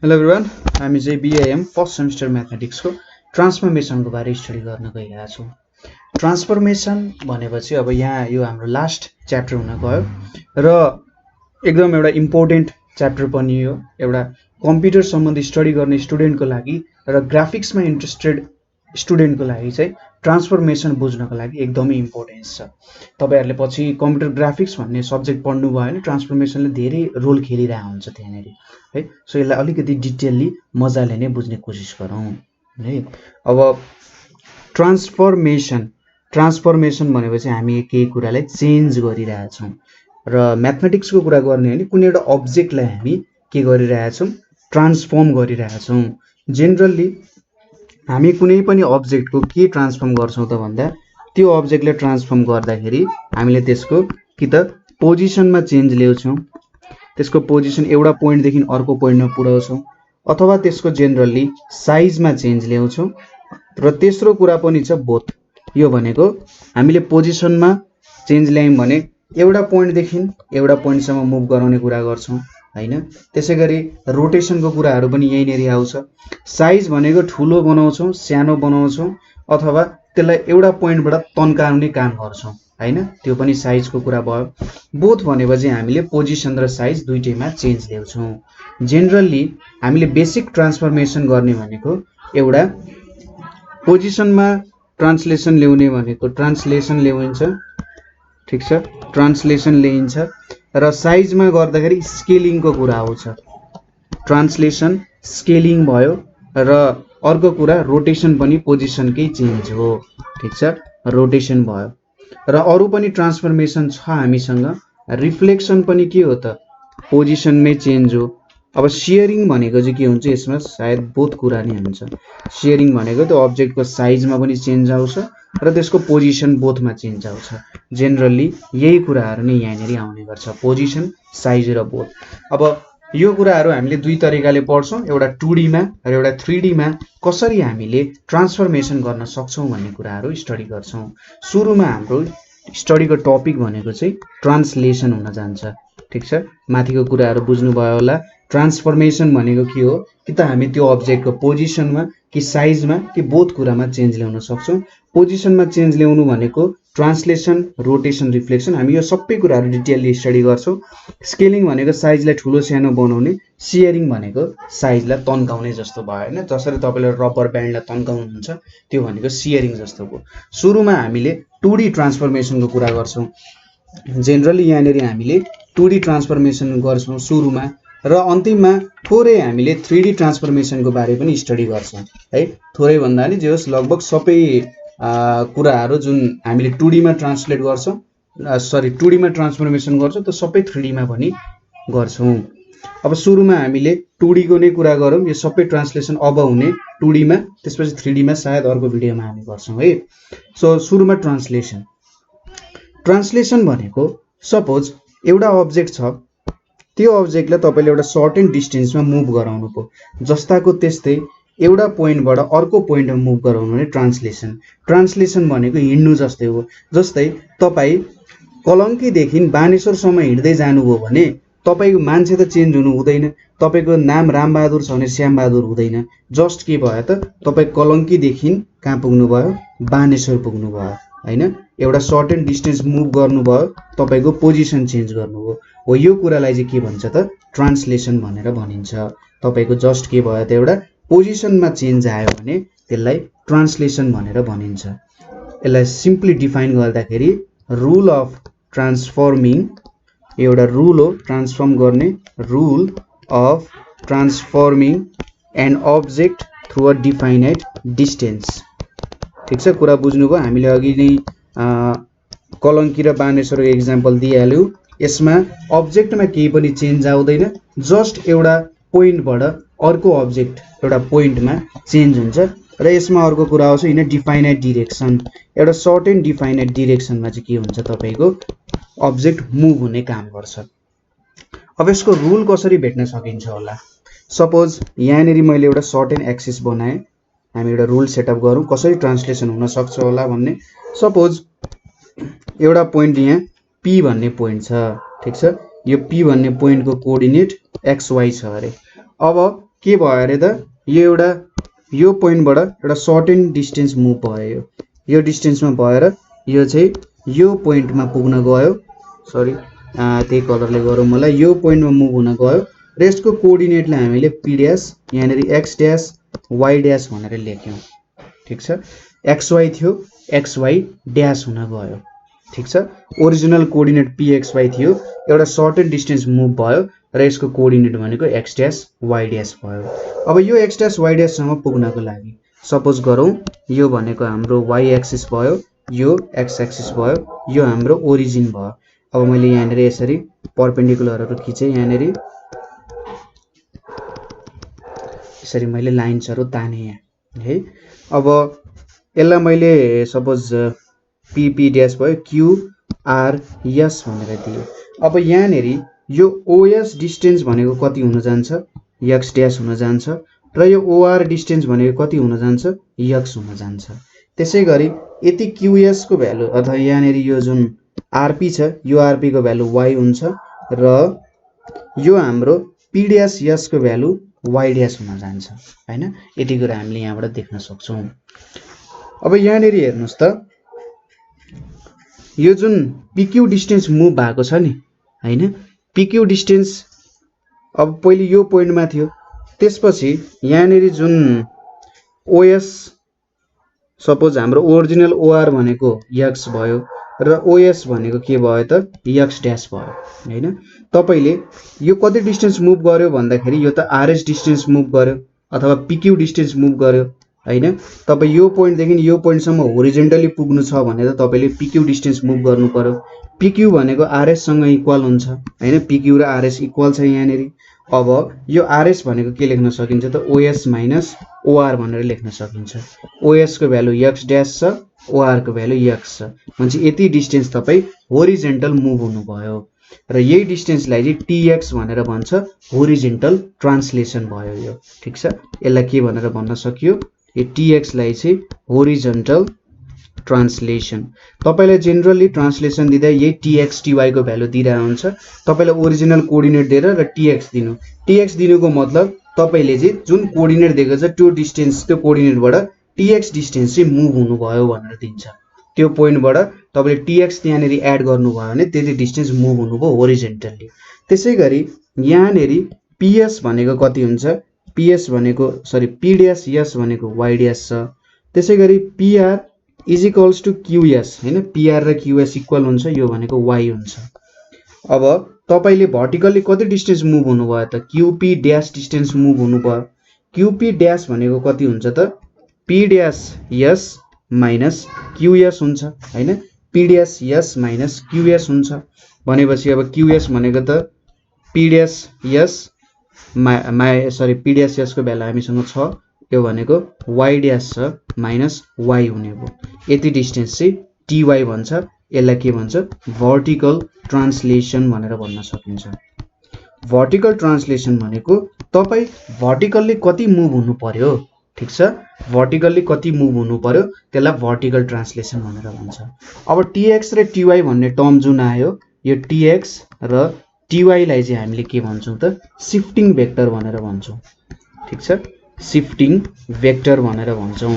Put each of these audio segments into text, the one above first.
Hello everyone, हामी चाहिँ BIM first semester म्याथमेटिक्सको ट्रान्सफर्मेसनको बारे स्टडी गर्न गइरहेका छौँ। ट्रान्सफर्मेसन भनेपछि अब यहाँ यो हाम्रो लास्ट च्याप्टर हुन गयो र एकदम एउटा इम्पोर्टेन्ट च्याप्टर पनि हो, एउटा कम्प्युटर सम्बन्धी स्टडी गर्ने स्टुडेन्टको लागि र ग्राफिक्समा इन्ट्रेस्टेड स्टुडेन्टको लागि चाहिँ ट्रान्सफर्मेसन बुझ्नको लागि एकदमै इम्पोर्टेन्स छ। तपाईहरुले पछि कम्प्युटर ग्राफिक्स भन्ने सब्जेक्ट पढ्नु भयो भने ट्रान्सफर्मेसनले धेरै रोल खेलिरहेको हुन्छ त्यहाँनेरि है। सो यसलाई अलिकति डिटेलली मजाले नै बुझ्ने कोसिस गरौँ है। अब ट्रान्सफर्मेसन भनेपछि हामी केही कुरालाई चेन्ज गरिरहेका छौँ र म्याथमेटिक्सको कुरा गर्ने हो भने कुनै एउटा अब्जेक्टलाई हामी के गरिरहेका छौँ, ट्रान्सफर्म गरिरहेका छौँ। जेनरली हामी कुनै पनि अब्जेक्टको के ट्रान्सफर्म गर्छौँ त भन्दा त्यो अब्जेक्टलाई ट्रान्सफर्म गर्दाखेरि हामीले त्यसको कि त पोजिसनमा चेन्ज ल्याउँछौँ, त्यसको पोजिसन एउटा पोइन्टदेखि अर्को पोइन्टमा पुर्याउँछौँ, अथवा त्यसको जेनरली साइजमा चेन्ज ल्याउँछौँ र तेस्रो कुरा पनि छ बोथ। यो भनेको हामीले पोजिसनमा चेन्ज ल्यायौँ भने एउटा पोइन्टदेखि एउटा पोइन्टसम्म मुभ गराउने कुरा गर्छौँ हैन। त्यसैगरी रोटेसनको कुराहरू पनि यहीँनेरि आउँछ। साइज भनेको ठुलो बनाउँछौँ, सानो बनाउँछौँ, अथवा त्यसलाई एउटा पोइन्टबाट तन्काउने काम गर्छौँ हैन, त्यो पनि साइजको कुरा भयो। बोथ भनेपछि हामीले पोजिसन र साइज दुईटैमा चेन्ज ल्याउँछौँ। जेनरली हामीले बेसिक ट्रान्सफर्मेसन गर्ने भनेको एउटा पोजिसनमा ट्रान्सलेसन ल्याउने भनेको ट्रान्सलेसन ल्याइन्छ, ठीक छ, ट्रान्सलेसन ल्याइन्छ र साइजमा गर्दाखेरि स्केलिङको कुरा आउँछ। ट्रान्सलेसन स्केलिङ भयो र अर्को कुरा रोटेसन पनि पोजिसनकै चेन्ज हो, ठीक छ, रोटेसन भयो। र अरू पनि ट्रान्सफर्मेसन छ हामीसँग। रिफ्लेक्सन पनि के हो त, पोजिसनमै चेन्ज हो। अब सियरिङ भनेको चाहिँ के हुन्छ, यसमा सायद बोथ कुरा नै हुन्छ। सियरिङ भनेको त्यो अब्जेक्टको साइजमा पनि चेन्ज आउँछ र त्यसको पोजिसन बोथमा चेन्ज आउँछ। जेनरली यही कुराहरू नै यहाँनेरि आउने गर्छ, पोजिसन, साइज र बोथ। अब यो कुराहरू हामीले दुई तरिकाले पढ्छौँ, एउटा 2D मा र एउटा 3D मा कसरी हामीले ट्रान्सफर्मेसन गर्न सक्छौँ भन्ने कुराहरू स्टडी गर्छौँ। सुरुमा हाम्रो स्टडीको टपिक भनेको चाहिँ ट्रान्सलेसन हुन जान्छ, ठीक छ। माथिको कुराहरू बुझ्नुभयो होला। ट्रान्सफर्मेसन भनेको के हो, कि त हामी त्यो अब्जेक्टको पोजिसनमा कि साइजमा कि बोथ कुरामा चेन्ज ल्याउन सक्छौँ। पोजिसनमा चेन्ज ल्याउनु भनेको ट्रान्सलेसन, रोटेसन, रिफ्लेक्सन, हामी यो सबै कुराहरू डिटेलली स्टडी गर्छौँ। स्केलिङ भनेको साइजलाई ठुलो सानो बनाउने, सियरिङ भनेको साइजलाई तन्काउने जस्तो भयो हैन। जसरी तपाईले रबर ब्यान्डलाई तन्काउनुहुन्छ त्यो भनेको सियरिङ जस्तो हो। सुरुमा हामीले 2D ट्रान्सफर्मेसनको कुरा गर्छौँ। जेनरली यहाँनेरि हामीले 2D ट्रान्सफर्मेसन गर्छौँ सुरुमा र अन्तिममा थोरै हामीले 3D ट्रान्सफर्मेसनको बारे पनि स्टडी गर्छौँ है। थोरै भन्दा नि जे होस् लगभग सबै कुराहरू जुन हामीले 2D मा ट्रान्सलेट गर्छौँ, 2D मा ट्रान्सफर्मेसन गर्छौँ त्यो सबै 3D मा पनि गर्छौँ। अब सुरुमा हामीले 2D को नै कुरा गरौँ। यो सबै ट्रान्सलेसन अब हुने 2D मा, त्यसपछि 3D मा सायद अर्को भिडियोमा हामी गर्छौँ है। सो सुरुमा ट्रान्सलेसन भनेको सपोज एउटा अब्जेक्ट छ, त्यो अब्जेक्टलाई तपाईले एउटा सर्टेन डिस्टेन्समा मुभ गराउनु पो, जस्ताको त्यस्तै एउटा पोइन्टबाट अर्को पोइन्टमा मुभ गराउनु भने ट्रान्सलेसन। ट्रान्सलेसन भनेको हिँड्नु जस्तै हो। जस्तै तपाई कलङ्कीदेखि बानेश्वरसम्म हिँड्दै जानुभयो भने तपाईको मान्छे त चेन्ज हुनु हुँदैन। तपाईको नाम रामबहादुर छ भने श्यामबहादुर हुँदैन। जस्ट के भयो त, तपाई कलङ्कीदेखि कहाँ पुग्नु भयो, बानेश्वर पुग्नु भयो हैन। एउटा सर्टेन डिस्टेन्स मुभ गर्नुभयो, तपाईको पोजिसन चेन्ज गर्नुभयो हो। यो कुरालाई चाहिँ के भन्छ त, ट्रान्सलेसन भनेर भनिन्छ। तपाईको जस्ट के भयो त, एउटा पोजिसनमा चेन्ज आयो भने त्यसलाई ट्रान्सलेसन भनेर भनिन्छ। यसलाई सिम्पली डिफाइन गर्दाखेरि रुल अफ ट्रान्सफर्मिङ, एउटा रुल हो ट्रान्सफर्म गर्ने, rule of transforming an object through a definite distance, ठीक छ। कुरा बुझ्नुभयो। हामीले अघि नै कलङ्की र बानेश्वरको एक्जाम्पल दिइहाल्यौँ। यसमा अब्जेक्टमा केही पनि चेन्ज आउँदैन, जस्ट एउटा पोइन्टबाट अर्को अब्जेक्ट एउटा पोइन्टमा चेन्ज हुन्छ। र यसमा अर्को कुरा आउँछ इन डिफाइनाइट डिरेक्सन। एउटा सर्टेन डिफाइनाइट डिरेक्सनमा चाहिँ के हुन्छ, तपाईको अब्जेक्ट मुभ हुने काम गर्छ। अब यसको रुल कसरी भेट्न सकिन्छ होला। सपोज यहाँनेरि मैले एउटा सर्टेन एक्सिस बनाएँ, हामी एउटा रुल सेटअप गरौँ कसरी ट्रान्सलेसन हुन सक्छ होला भन्ने। सपोज एउटा पोइन्ट यहाँ P भन्ने पोइन्ट छ, ठीक छ। यो P भन्ने पोइन्टको कोअर्डिनेट XY छ अरे। अब के भयो अरे त यो पोइन्टबाट एउटा सर्टेन डिस्टेन्स मुभ भयो यो डिस्टेन्समा भएर यो चाहिँ यो पोइन्टमा पुग्न गयो सरी त्यही कलरले गरौँ मलाई यो पोइन्टमा मुभ हुन गयो र यसको कोअर्डिनेटलाई हामीले p ड्याश यहाँनेरि x ड्याश y ड्याश भनेर लेख्यौं ठीक छ xy थियो xy ड्याश हुन गयो ठीक छ ओरिजिनल कोअर्डिनेट pxy थियो एउटा सर्टेन डिस्टेन्स मुभ भयो र यसको कोअर्डिनेट भनेको x ड्याश y ड्याश भयो अब यो x ड्याश y ड्याश सम्म पुग्नको लागि सपोज गरौँ यो भनेको हाम्रो y एक्सिस भयो यो x एक्सिस भयो यो हाम्रो ओरिजिन भयो अब मैले यहाँनेर यसरी परपेन्डिकुलरहरु खिचे यहाँनेर यसरी मैले लाइन्सहरु ताने यहाँ है अब यसलाई मैले सपोज p ड्याश भयो q r s भनेर दिए अब यहाँनेर यो os डिस्टेन्स भनेको कति हुन जान्छ x ड्याश हुन जान्छ र यो or डिस्टेन्स भनेको कति हुन जान्छ x हुन जान्छ त्यसैगरी यति qs को भ्यालु अथवा यहाँनेर यो जुन rp छ यो rp को भ्यालु y हुन्छ र यो हाम्रो p ड्याश s को भ्यालु y ड्याश हुन जान्छ हैन यति कुरा हामीले यहाँबाट देख्न सक्छौं अब यहाँनेर हेर्नुस् त यो जुन pq डिस्टेन्स मुभ भएको छ नि हैन pq डिस्टेन्स अब पहिले यो पोइन्टमा थियो त्यसपछि यहाँनेर जुन os सपोज हाम्रो ओरिजिनल or भनेको x भयो र os भनेको के भयो त x ड्याश भयो हैन तपाईले यो कति डिस्टेन्स मुभ गर्यो भन्दाखेरि यो त rs डिस्टेन्स मुभ गर्यो अथवा pq डिस्टेन्स मुभ गर्यो हैन तपाई यो पोइन्ट देखि यो पोइन्ट सम्म होरिजोन्टली पुग्नु छ भने त तपाईले pq डिस्टेन्स मुभ गर्नु पर्यो pq भनेको rs सँग इक्वल हुन्छ हैन pq र rs इक्वल छ यहाँनेरि अब यो rs भनेको के लेख्न सकिन्छ त os माइनस or भनेर लेख्न सकिन्छ os को भ्यालु x ड्याश छ or को भ्यालु x छ म्हणजे यति डिस्टेन्स तपाई होरिजोन्टल मुभ हुनु भयो र यही डिस्टेन्सलाई चाहिँ tx भनेर भन्छ होरिजोन्टल ट्रान्सलेसन भयो यो ठीक छ यसलाई के भनेर भन्न सकियो यो tx लाई चाहिँ होरिजोन्टल ट्रान्सलेसन तपाईलाई जेनरली ट्रान्सलेसन दिँदा यही tx ty को भ्यालु दिइरा हुन्छ तपाईलाई ओरिजिनल कोअर्डिनेट दिएर र tx दिनुको मतलब तपाईले चाहिँ जुन कोअर्डिनेट दिएको छ त्यो डिस्टेन्स त्यो कोअर्डिनेटबाट tx डिस्टेन्स चाहिँ मुभ हुनु भयो भनेर दिन्छ त्यो पोइन्टबाट तपाईले tx यहाँनेरि एड गर्नुभयो भने त्यति डिस्टेन्स मुभ हुनुभयो होरिजोन्टली त्यसैगरी यहाँनेरि ps भनेको कति हुन्छ ps भनेको सरी p ड्याश s भनेको y ड्याश छ त्यसैगरी pr is equals to qs हैन pr र qs इक्वल हुन्छ यो भनेको y हुन्छ अब तपाईले भर्टिकली कति डिस्टेन्स मुभ हुनु भयो त qp ड्याश डिस्टेन्स मुभ हुनु भयो qp ड्याश भनेको कति हुन्छ त p dash s minus qs हुन्छ हैन p dash s minus qs हुन्छ भनेपछि अब qs भनेको त p dash s p dash s को भ्यालु हामीसँग छ यो भनेको y ड्याश छ माइनस y हुने भयो यति डिस्टेन्स चाहिँ ty भन्छ यसलाई के भन्छ भर्टिकल ट्रान्सलेसन भनेर भन्न सकिन्छ भर्टिकल ट्रान्सलेसन भनेको तपाई भर्टिकल्ली कति मुभ हुनु पर्यो ठीक छ भर्टिकल्ली कति मुभ हुनु पर्यो त्यसलाई भर्टिकल ट्रान्सलेसन भनेर भन्छ अब tx र ty भन्ने टर्म जुन आयो यो tx र ty लाई चाहिँ हामीले के भन्छौं त शिफ्टिङ भेक्टर भनेर भन्छौं ठीक छ शिफ्टिङ भेक्टर भनेर भन्छौं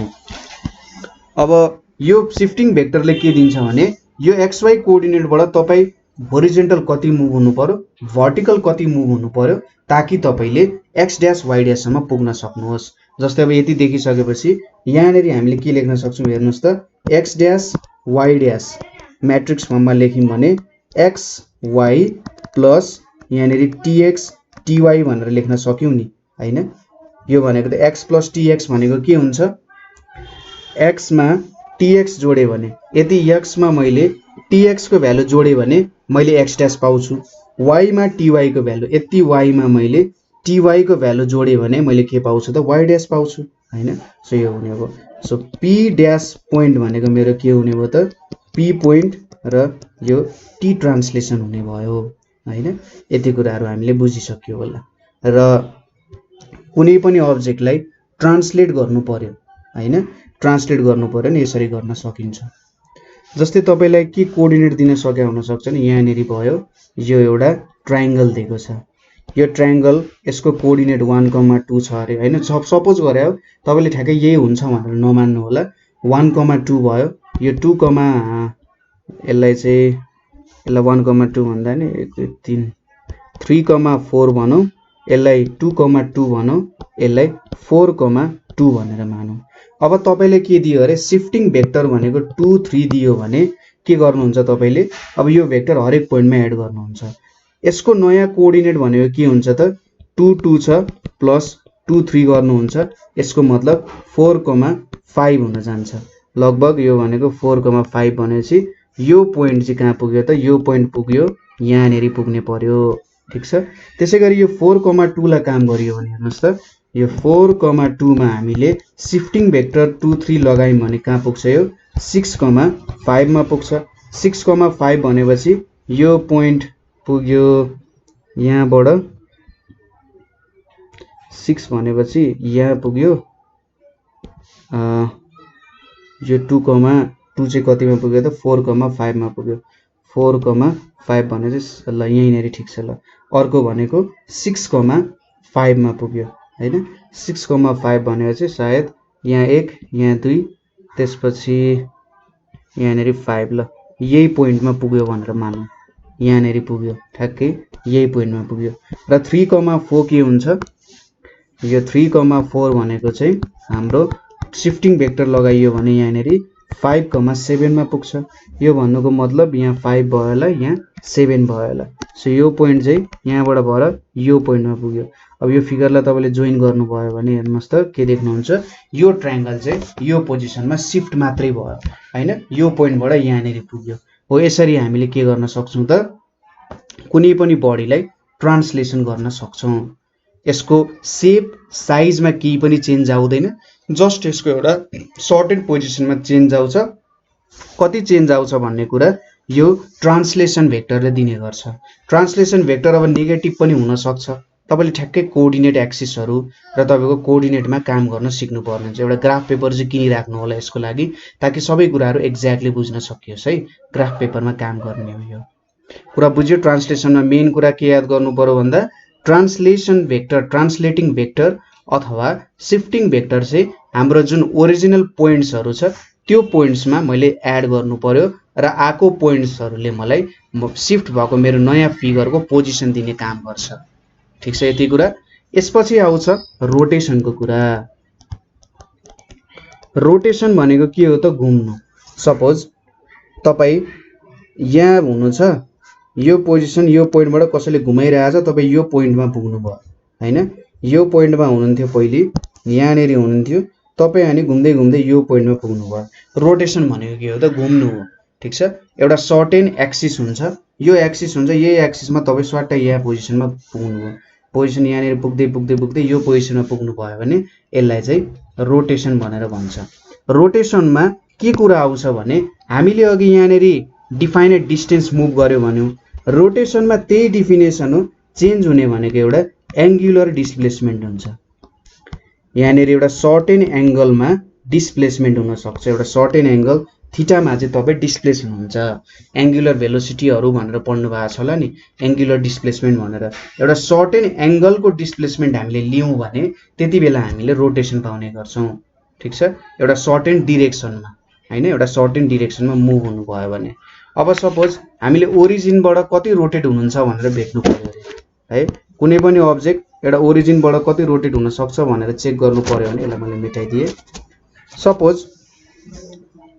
अब यो शिफ्टिङ भेक्टरले के दिन्छ भने यो xy कोअर्डिनेटबाट तपाई होरिजोन्टल कति मुभ हुनु पर्यो भर्टिकल कति मुभ हुनु पर्यो ताकि तपाईले x ड्याश y ड्याश सम्म पुग्न सक्नुहोस् जस्तै अब यति देखिसकेपछि यहाँनेरि हामीले के लेख्न सक्छौं हेर्नुस् त x dash y dash matrix फर्ममा लेख्यौं भने x y प्लस यहाँनेरि tx ty भनेर लेख्न सक्यौं नि हैन यो भनेको त x प्लस tx भनेको के हुन्छ x मा tx जोडे भने यदि x मा मैले tx को भ्यालु जोडे भने मैले x ड्याश पाउँछु y मा ty को भ्यालु यति y मा मैले ty को भ्यालु जोडे भने मैले के पाउँछु त y ड्याश पाउँछु हैन सो यो हुने हो सो p ड्याश पोइन्ट भनेको मेरो के हुने भयो त p पोइन्ट र यो t ट्रान्सलेसन हुने भयो हैन यति कुराहरु हामीले बुझिसक्यो होला र कुनै पनि अब्जेक्टलाई ट्रान्सलेट गर्नु पर्यो हैन ट्रान्सलेट गर्नु पर्यो नि यसरी गर्न सकिन्छ जस्तै तपाईलाई के कोअर्डिनेट दिन सके हुन सक्छ नि यहाँनेरि भयो यो एउटा ट्रायंगल दिएको छ यो ट्रायंगल यसको कोअर्डिनेट 1,2 छ अरे हैन सपोज गरे हो तपाईले ठ्याक्कै यही हुन्छ भनेर नमान्नु होला 1,2 भयो यो 2, यसलाई चाहिँ यसलाई 1,2 भन्दा नि 3 3,4 भनौं यसलाई 2,2 भनौं यसलाई 4,2 भनेर मानौं अब तपाईले के दियो अरे शिफ्टिङ भेक्टर भनेको 2 3 दियो भने के गर्नुहुन्छ तपाईले अब यो भेक्टर हरेक पोइन्टमा एड गर्नुहुन्छ यसको नयाँ कोअर्डिनेट भनेको के हुन्छ त 2 2 छ प्लस 2 3 गर्नुहुन्छ यसको मतलब 4,5 हुन जान्छ लगभग यो भनेको 4,5 भनेपछि यो पोइन्ट चाहिँ कहाँ पुग्यो त यो पोइन्ट पुग्यो यहाँ नेरी पुग्ने पर्यो ठीक छ त्यसैगरी यो 4,2 लाई काम गरियो भने हेर्नुस् त यो 4,2 मा हामीले शिफ्टिङ भेक्टर 2 3 लगायौं भने कहाँ पुग्छ यो 6,5 मा पुग्छ 6,5 भनेपछि यो पोइन्ट पुग्यो यहाँबाट 6 भनेपछि यहाँ पुग्यो यो 2,2 चाहिँ कतिमा पुग्यो त 4,5 मा पुग्यो 4,5 भने चाहिँ ल यही नेरी ठीक छ ल अर्को भनेको 6,5 मा पुग्यो हैन 6,5 भनेपछि सायद यहाँ 1 यहाँ 2 त्यसपछि यहाँ नेरी 5 ल यही पोइन्टमा पुग्यो भनेर मानौं यहाँ नेरी पुग्यो ठ्याक्कै यही पोइन्टमा पुग्यो र 3,4 के हुन्छ यो 3,4 भनेको चाहिँ हाम्रो शिफ्टिङ भेक्टर लगाइयो भने यहाँ नेरी 5,7 मा पुग्छ यो भन्नुको मतलब यहाँ 5 भयो होला यहाँ 7 भयो होला सो यो पोइन्ट चाहिँ यहाँबाट भएर यो पोइन्टमा पुग्यो अब यो फिगरलाई तपाईले जोइन गर्नु भयो भने हेर्नुस् त के देख्नुहुन्छ यो ट्रायंगल चाहिँ यो पोजिसनमा शिफ्ट मात्रै भयो हैन यो पोइन्टबाट यहाँ नेरी पुग्यो हो यसरी हामीले के गर्न सक्छौं त कुनै पनि बडीलाई ट्रान्सलेसन गर्न सक्छौं यसको शेप साइजमा केही पनि चेन्ज आउँदैन जस्ट यसको एउटा सर्टेड पोजिसनमा चेन्ज आउँछ कति चेन्ज आउँछ भन्ने कुरा यो ट्रान्सलेसन भेक्टरले दिने गर्छ ट्रान्सलेसन भेक्टर अब नेगेटिभ पनि हुन सक्छ तपाईले ठ्याक्कै कोअर्डिनेट एक्सिसहरु र तपाईको कोअर्डिनेटमा काम गर्न सिक्नु पर्ने हुन्छ एउटा ग्राफ पेपर चाहिँ किनिराख्नु होला यसको लागि ताकि सबै कुराहरु एक्ज्याक्टली बुझ्न सकियोस् है ग्राफ पेपरमा काम गर्ने हो यो कुरा बुझ्यो ट्रान्सलेसनमा मेन कुरा के याद गर्नु पर्यो भन्दा ट्रान्सलेसन भेक्टर ट्रान्सलेटिङ भेक्टर अथवा शिफ्टिङ भेक्टर चाहिँ हाम्रो जुन ओरिजिनल पोइन्ट्सहरु छ त्यो पोइन्ट्समा मैले एड गर्नु पर्यो र आको पोइन्ट्सहरुले मलाई शिफ्ट भएको मेरो नयाँ फिगरको पोजिसन दिने काम गर्छ ठीक छ यति कुरा यसपछि आउँछ रोटेसनको कुरा रोटेसन भनेको के हो त घुम्नु सपोज तपाई यहाँ हुनु छ यो पोजिसन यो पोइन्टबाट कसैले घुमाइरहेछ तपाई यो पोइन्टमा पुग्नु भयो हैन यो पोइन्टमा हुनुहुन्थ्यो पहिले यहाँ नेरी हुनुहुन्थ्यो तपाई अनि घुम्दै घुम्दै यो पोइन्टमा पुग्नु भयो रोटेसन भनेको के हो त घुम्नु हो ठीक छ एउटा सर्टेन एक्सिस हुन्छ यो एक्सिस हुन्छ यही एक्सिसमा तपाई स्वाट्टै यहाँ पोजिसनमा पुग्नु भयो पोजिसन यहाँ नेरी पुग्दै पुग्दै पुग्दै यो पोजिसनमा पुग्नु भयो भने यसलाई चाहिँ रोटेसन भनेर भन्छ रोटेसनमा के कुरा आउँछ भने हामीले अघि यहाँ नेरी डिफाइनेड डिस्टेन्स मुभ गर्यो भन्यौ रोटेसनमा त्यही डेफिनेसन हो चेन्ज हुने भनेको एउटा एंगुलर डिस्प्लेसमेन्ट हुन्छ यहाँ नेरी एउटा सर्टेन एंगलमा डिस्प्लेसमेन्ट हुन सक्छ एउटा सर्टेन एंगल थीटामा चाहिँ तपाई डिस्प्लेस हुनुहुन्छ एंगुलर भेलोसिटीहरु भनेर पढ्नु भएको छ होला नि एंगुलर डिस्प्लेसमेन्ट भनेर एउटा सर्टेन एंगलको डिस्प्लेसमेन्ट हामीले लियौं भने त्यतिबेला हामीले रोटेसन पाउने गर्छौं ठीक छ एउटा सर्टेन डाइरेक्सनमा हैन एउटा सर्टेन डाइरेक्सनमा मुभ हुनु भयो भने अब सपोज हामीले ओरिजिनबाट कति रोटेट हुनुहुन्छ भनेर भेट्नु पर्यो है कुनै पनि अब्जेक्ट एउटा ओरिजिनबाट कति रोटेट हुन सक्छ भनेर चेक गर्नु पर्यो भने यसलाई मैले मेटाइदिए सपोज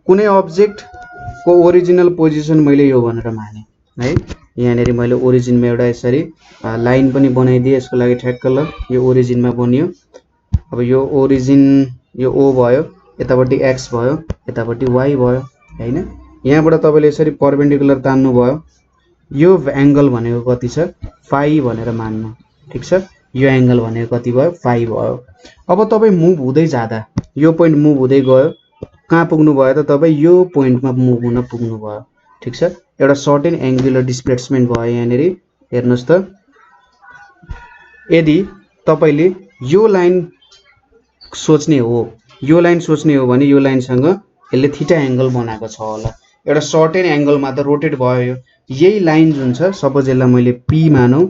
कुनै अब्जेक्ट को ओरिजिनल पोजिसन मैले यो भनेर माने है यहाँ नेरी मैले ओरिजिनमा एउटा यसरी लाइन पनि बनाइदिए यसको लागि ठ्याक्क ल यो ओरिजिनमा बन्यो अब यो ओरिजिन यो ओ भयो यतापट्टि x भयो यतापट्टि y भयो हैन यहाँबाट तपाईले यसरी परपेन्डिकुलर तान्नु भयो यो एंगल भनेको कति छ फाइ भनेर मान्नु ठीक छ यो एंगल भनेको कति भयो फाइ भयो अब तपाई मुभ हुँदै जादा यो पोइन्ट मुभ हुँदै गयो कहाँ पुग्नु भयो त तपाई यो पोइन्टमा मुभ हुन पुग्नु भयो ठीक छ एउटा सर्टेन एंगुलर डिस्प्लेसमेन्ट भयो यहाँ नेरी हेर्नुस् त यदि तपाईले यो लाइन सोच्ने हो भने यो लाइनसँग यसले थीटा एंगल बनाएको छ होला एउटा सर्टेन एंगलमा त रोटेट भयो यही लाइन जुन छ सपोज यसलाई मैले p मानौ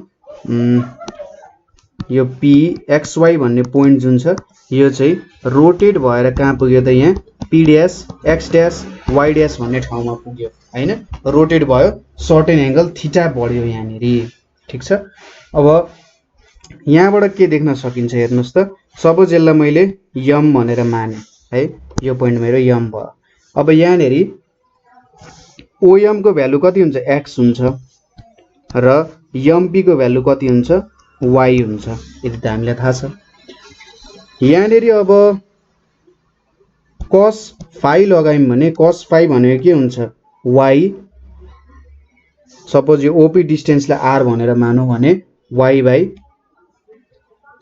यो पी XY भन्ने पोइन्ट जुन छ यो चाहिँ रोटेट भएर कहाँ पुग्यो त यहाँ P dash X dash Y dash भन्ने ठाउँमा पुग्यो हैन रोटेट भयो सर्टेन एंगल थीटा बढ्यो यहाँनेरि ठीक छ अब यहाँबाट के देख्न सकिन्छ हेर्नुस् त सपोज यसलाई मैले m भनेर माने है यो पोइन्ट मेरो m भयो अब यहाँनेरि OM को भ्यालु कति हुन्छ x हुन्छ र MP को भ्यालु कति हुन्छ y हुन्छ यति त हामीलाई थाहा छ यहाँनेरि अब cos phi लगायौं भने cos phi भनेको के हुन्छ y सपोज यो OP डिस्टेन्सलाई r भनेर मानौं भने y by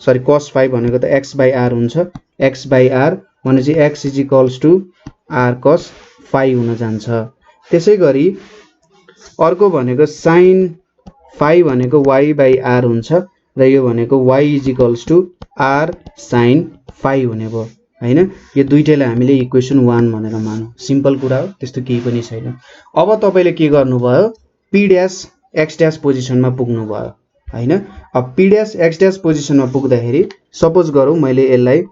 sorry cos phi भनेको त x बाइ r हुन्छ x बाइ r भनेपछि x is equals to r cos phi हुन जान्छ त्यसैगरी अर्को भनेको sin phi भनेको y बाइ r हुन्छ र यो भनेको y is equals to r sin phi हुने भयो हैन यो दुईटैलाई हामीले इक्वेसन 1 भनेर मानौं सिम्पल कुरा हो त्यस्तो केही पनि छैन अब तपाईले के गर्नुभयो p ड्यास x ड्यास पोजिसनमा पुग्नु भयो हैन अब p ड्यास x ड्यास पोजिसनमा पुग्दाखेरि सपोज गरौँ मैले यसलाई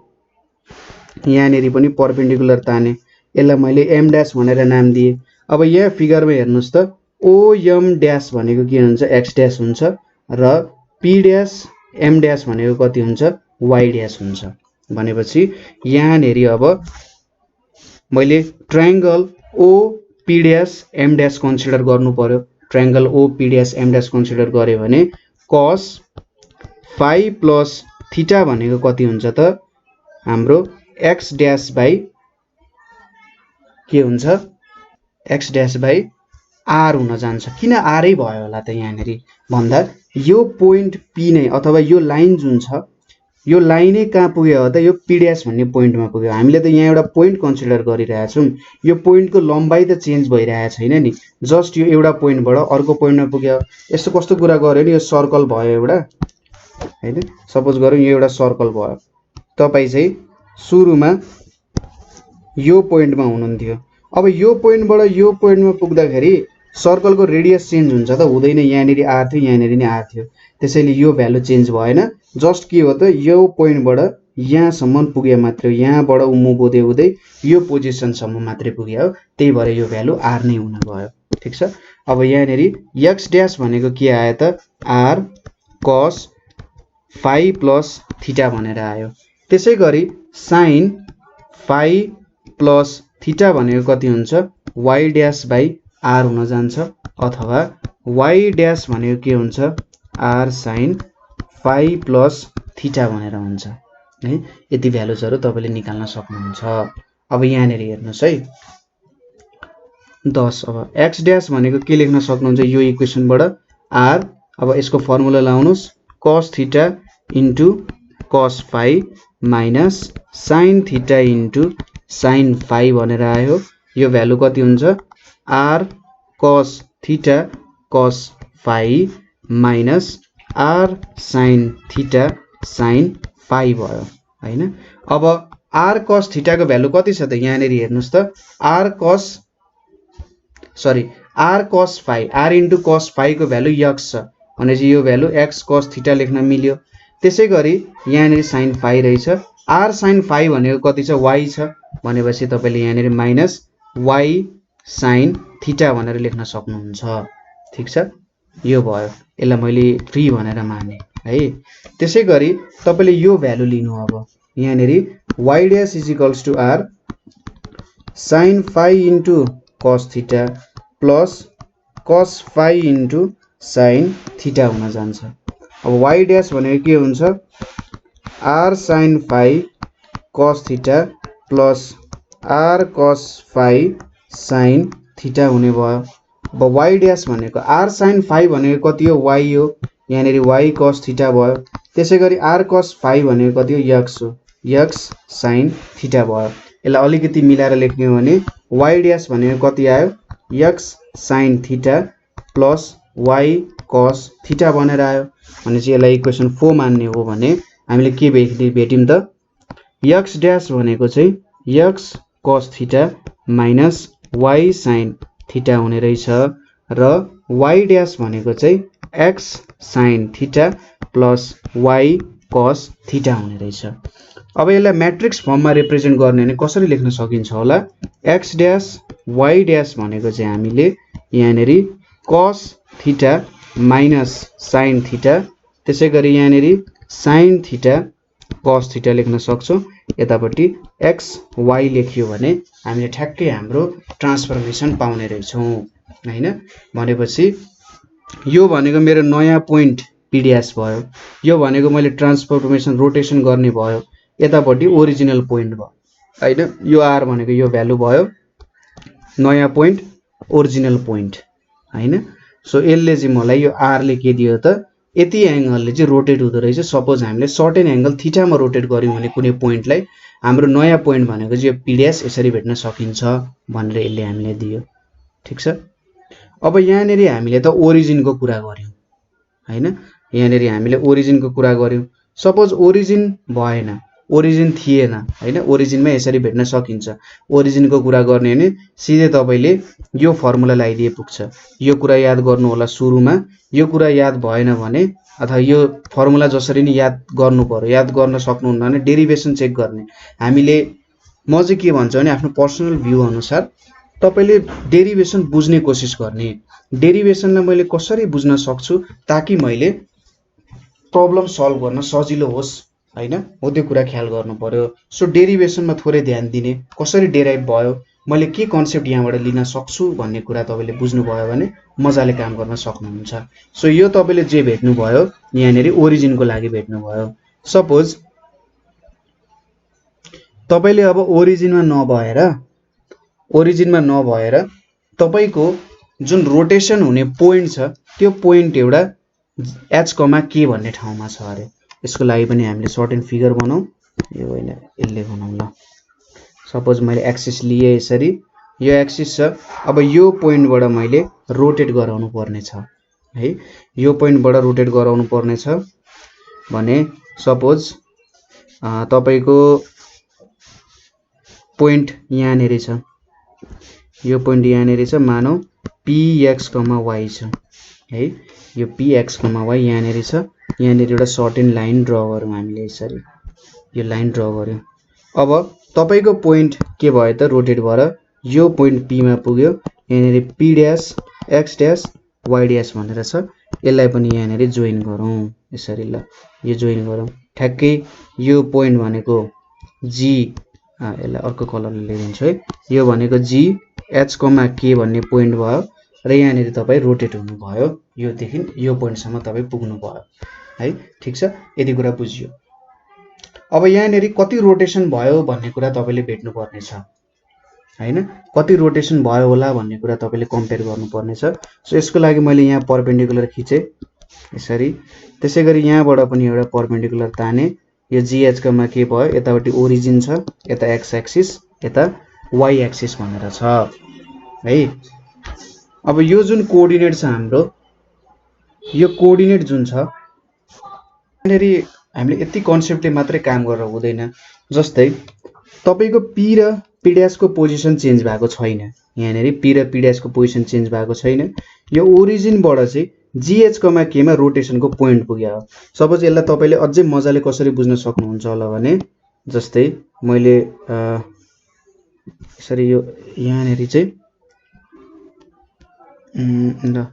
यहाँनेरि पनि परपेन्डिकुलर ताने यसलाई मैले m ड्यास भनेर नाम दिए अब यहाँ फिगरमा हेर्नुस् त OM ड्यास भनेको के हुन्छ x ड्यास हुन्छ र p ड्यास m ड्यास भनेको कति हुन्छ y ड्यास हुन्छ भनेपछि यहाँनेरि अब मैले triangle OP dash m dash consider गर्नु पर्यो triangle OP dash m dash consider गरे भने cos phi प्लस थीटा भनेको कति हुन्छ त हाम्रो x ड्यास बाइ के हुन्छ x ड्यास बाइ r हुन जान्छ किन r नै भयो होला त यहाँनेरि भन्दा यो पोइन्ट p नै अथवा यो लाइन जुन छ यो लाइनै कहाँ पुग्यो हो त यो p ड्यास भन्ने पोइन्टमा पुग्यो हामीले त यहाँ एउटा पोइन्ट कन्सिडर गरिरहेका छौं यो पोइन्टको लम्बाई त चेन्ज भइरहेको छैन नि जस्ट यो एउटा पोइन्टबाट अर्को पोइन्टमा पुग्यो यस्तो कस्तो कुरा गर्यो नि यो सर्कल भयो एउटा हैन सपोज गरौँ यो एउटा सर्कल भयो तपाई चाहिँ सुरुमा यो पोइन्टमा हुनुहुन्थ्यो अब यो पोइन्टबाट यो पोइन्टमा पुग्दाखेरि सर्कलको रेडियस चेन्ज हुन्छ त हुँदैन यहाँनेरि r थियो यहाँनेरि नि r थियो त्यसैले यो भ्यालु चेन्ज भएन जस्ट के हो त यो पोइन्टबाट यहाँसम्म पुगे मात्र यहाँबाट मुभ हुँदै हुँदै यो पोजिसनसम्म मात्रै पुग्यो हो त्यही भएर यो भ्यालु r नै हुन गयो ठीक छ अब यहाँनेरि x ड्यास भनेको के आयो त r cos phi plus theta भनेर आयो त्यसैगरी sin phi प्लस थीटा भनेको कति हुन्छ y ड्यास बाइ r हुन जान्छ अथवा y ड्यास भनेको के हुन्छ r sin phi plus theta भनेर हुन्छ है यति भ्यालुजहरु तपाईले निकाल्न सक्नुहुन्छ अब यहाँनेरि हेर्नुस् है 10 अब x ड्यास भनेको के लेख्न सक्नुहुन्छ यो इक्वेसनबाट r अब यसको फर्मुला लाउनुस् cos theta into cos phi minus sin theta into sin phi भनेर आयो यो भ्यालु कति हुन्छ r cos theta cos phi minus r sin theta sin phi भयो हैन अब r cos थीटा को भ्यालु कति छ त यहाँनेरि हेर्नुस् त r cos phi r into cos phi को भ्यालु x छ भनेपछि यो भ्यालु x cos थीटा लेख्न मिल्यो त्यसैगरी यहाँनेरि sin phi रहेछ r sin phi भनेको कति छ y छ भनेपछि तपाईले यहाँनेरि माइनस y sin थीटा भनेर लेख्न सक्नुहुन्छ ठीक छ यो भयो यसलाई मैले फ्री भनेर माने है त्यसैगरी तपाईले यो भ्यालु लिनु अब यहाँनेरि y dash is equals to r sin phi into cos theta plus cos phi into sin theta हुन जान्छ अब y ड्यास भनेको के हुन्छ r sin phi cos theta plus r cos phi sin theta हुने भयो अब y ड्यास भनेको r sin phi भनेको कति हो y हो यहाँनेरि y cos थीटा भयो त्यसैगरी r cos phi भनेको कति हो x हो x sin थीटा भयो यसलाई अलिकति मिलाएर लेख्ने हो भने y ड्यास भनेको कति आयो x sin theta plus y cos theta बनेर आयो भनेपछि यसलाई इक्वेसन 4 मान्ने हो भने हामीले के भेट्यौं त x ड्यास भनेको चाहिँ x cos theta minus y sin theta हुने रहेछ र y ड्यास भनेको चाहिँ x sin theta plus y cos theta हुने रहेछ। अब यसलाई म्याट्रिक्स फर्ममा रिप्रेजेन्ट गर्ने भने कसरी लेख्न सकिन्छ होला, x ड्यास y ड्यास भनेको चाहिँ हामीले यहाँनेरि cos theta minus sin theta, त्यसैगरी यहाँनेरि sin थीटा cos थीटा लेख्न सक्छौं। यतापट्टि x y लेखियो भने हामीले ठ्याक्कै हाम्रो ट्रान्सफर्मेसन पाउने रहेछौं हैन। भनेपछि यो भनेको मेरो नयाँ पोइन्ट p ड्यास भयो, यो भनेको मैले ट्रान्सफर्मेसन रोटेसन गर्ने भयो, यतापट्टि ओरिजिनल पोइन्ट भयो हैन। यो r भनेको यो भ्यालु भयो, नयाँ पोइन्ट ओरिजिनल पोइन्ट हैन। सो यसले चाहिँ मलाई यो r ले के दियो त, यति एंगलले चाहिँ रोटेट हुँदो रहेछ। सपोज हामीले सर्टेन एंगल थीटामा रोटेट गर्यौं भने कुनै पोइन्टलाई, हाम्रो नयाँ पोइन्ट भनेको चाहिँ यो p ड्यास यसरी भेट्न सकिन्छ भनेर यसले हामीले दियो। ठीक छ। अब यहाँनेरि हामीले त ओरिजिनको कुरा गर्यौं हैन, यहाँनेरि हामीले ओरिजिनको कुरा गर्यौं। सपोज ओरिजिन भएन, ओरिजिन थिएन हैन, ओरिजिनमा यसरी भेट्न सकिन्छ। ओरिजिनको कुरा गर्ने भने सिधै तपाईले यो फर्मुला लगाइदिए पुग्छ। यो कुरा याद गर्नु होला सुरुमा, यो कुरा याद भएन भने अथवा यो फर्मुला जसरी नि याद गर्नु पर्यो, याद गर्न सक्नुहुन्न भने डेरिभेसन चेक गर्ने। हामीले म चाहिँ के भन्छ भने आफ्नो पर्सनल भ्यू अनुसार तपाईले डेरिभेसन बुझ्ने कोसिस गर्ने। डेरिभेसनलाई मैले कसरी बुझ्न सक्छु ताकि मैले प्रब्लम सल्भ गर्न सजिलो होस् हैन, हो त्यो कुरा ख्याल गर्नु पर्यो। सो डेरिभेसनमा थोरै ध्यान दिने, कसरी डेराइभ भयो, मैले के कन्सेप्ट यहाँबाट लिन सक्छु भन्ने कुरा तपाईले बुझ्नु भयो भने मजाले काम गर्न सक्नुहुन्छ। सो यो तपाईले जे भेट्नु भयो यहाँनेरि ओरिजिनको लागि भेट्नु भयो। सपोज तपाईले अब ओरिजिनमा नभएर तपाईको जुन रोटेसन हुने पोइन्ट छ त्यो पोइन्ट एउटा h, k भन्ने ठाउँमा छ अरे। यसको लागि पनि हामीले सर्टेन फिगर बनाऊ, यो हैन यसले बनाऊ ल। सपोज मैले एक्सिस लिए यसरी, यो एक्सिस छ। अब यो पोइन्टबाट मैले रोटेट गराउनु पर्ने छ है, यो पोइन्टबाट रोटेट गराउनु पर्ने छ भने सपोज तपाईको पोइन्ट यहाँनेरि छ, यो पोइन्ट यहाँनेरि छ, मानौ px, y छ है। यो px, y यहाँनेरि छ। यहाँनेरि एउटा सर्टेन लाइन ड्रा गरौँ हामीले यसरी, यो लाइन ड्रा गर्यौं। अब तपाईको पोइन्ट के भयो त, रोटेट भएर यो पोइन्ट p मा पुग्यो। यहाँनेरि p dash x dash y dash भनेर छ, यसलाई पनि यहाँनेरि जोइन गरौँ यसरी ल। यो जोइन गरौँ ठ्याक्कै यो पोइन्ट भनेको g, यसलाई अर्को कलरले लेखिदिन्छु है। यो भनेको g h, k भन्ने पोइन्ट भयो र यहाँनेरि तपाई रोटेट हुनु भयो, यो देखि यो पोइन्टसम्म तपाई पुग्नु भयो है। ठीक छ, यति कुरा बुझियो। अब यहाँनेरि कति रोटेसन भयो भन्ने कुरा तपाईले भेट्नु पर्ने छ हैन, कति रोटेसन भयो होला भन्ने कुरा तपाईले कम्पेयर गर्नुपर्ने छ। सो यसको लागि मैले यहाँ परपेन्डिकुलर खिचे यसरी, त्यसैगरी यहाँबाट पनि एउटा परपेन्डिकुलर ताने। यो gh, k भयो, यतापट्टि ओरिजिन छ, यता x एक्सिस, यता y एक्सिस भनेर छ है। अब यो जुन कोअर्डिनेट छ हाम्रो, यो कोअर्डिनेट जुन छ यहाँनेरि हामीले यति कन्सेप्टले मात्रै काम गरेर हुँदैन। जस्तै तपाईको p र p ड्यास को पोजिसन चेन्ज भएको छैन, यहाँनेरि p र p ड्यास को पोजिसन चेन्ज भएको छैन। यो ओरिजिनबाट चाहिँ gh, k मा रोटेसनको पोइन्ट पुग्यो। सपोज यसलाई तपाईले अझै मजाले कसरी बुझ्न सक्नुहुन्छ होला भने जस्तै मैले यसरी यो यहाँनेरि चाहिँ ल,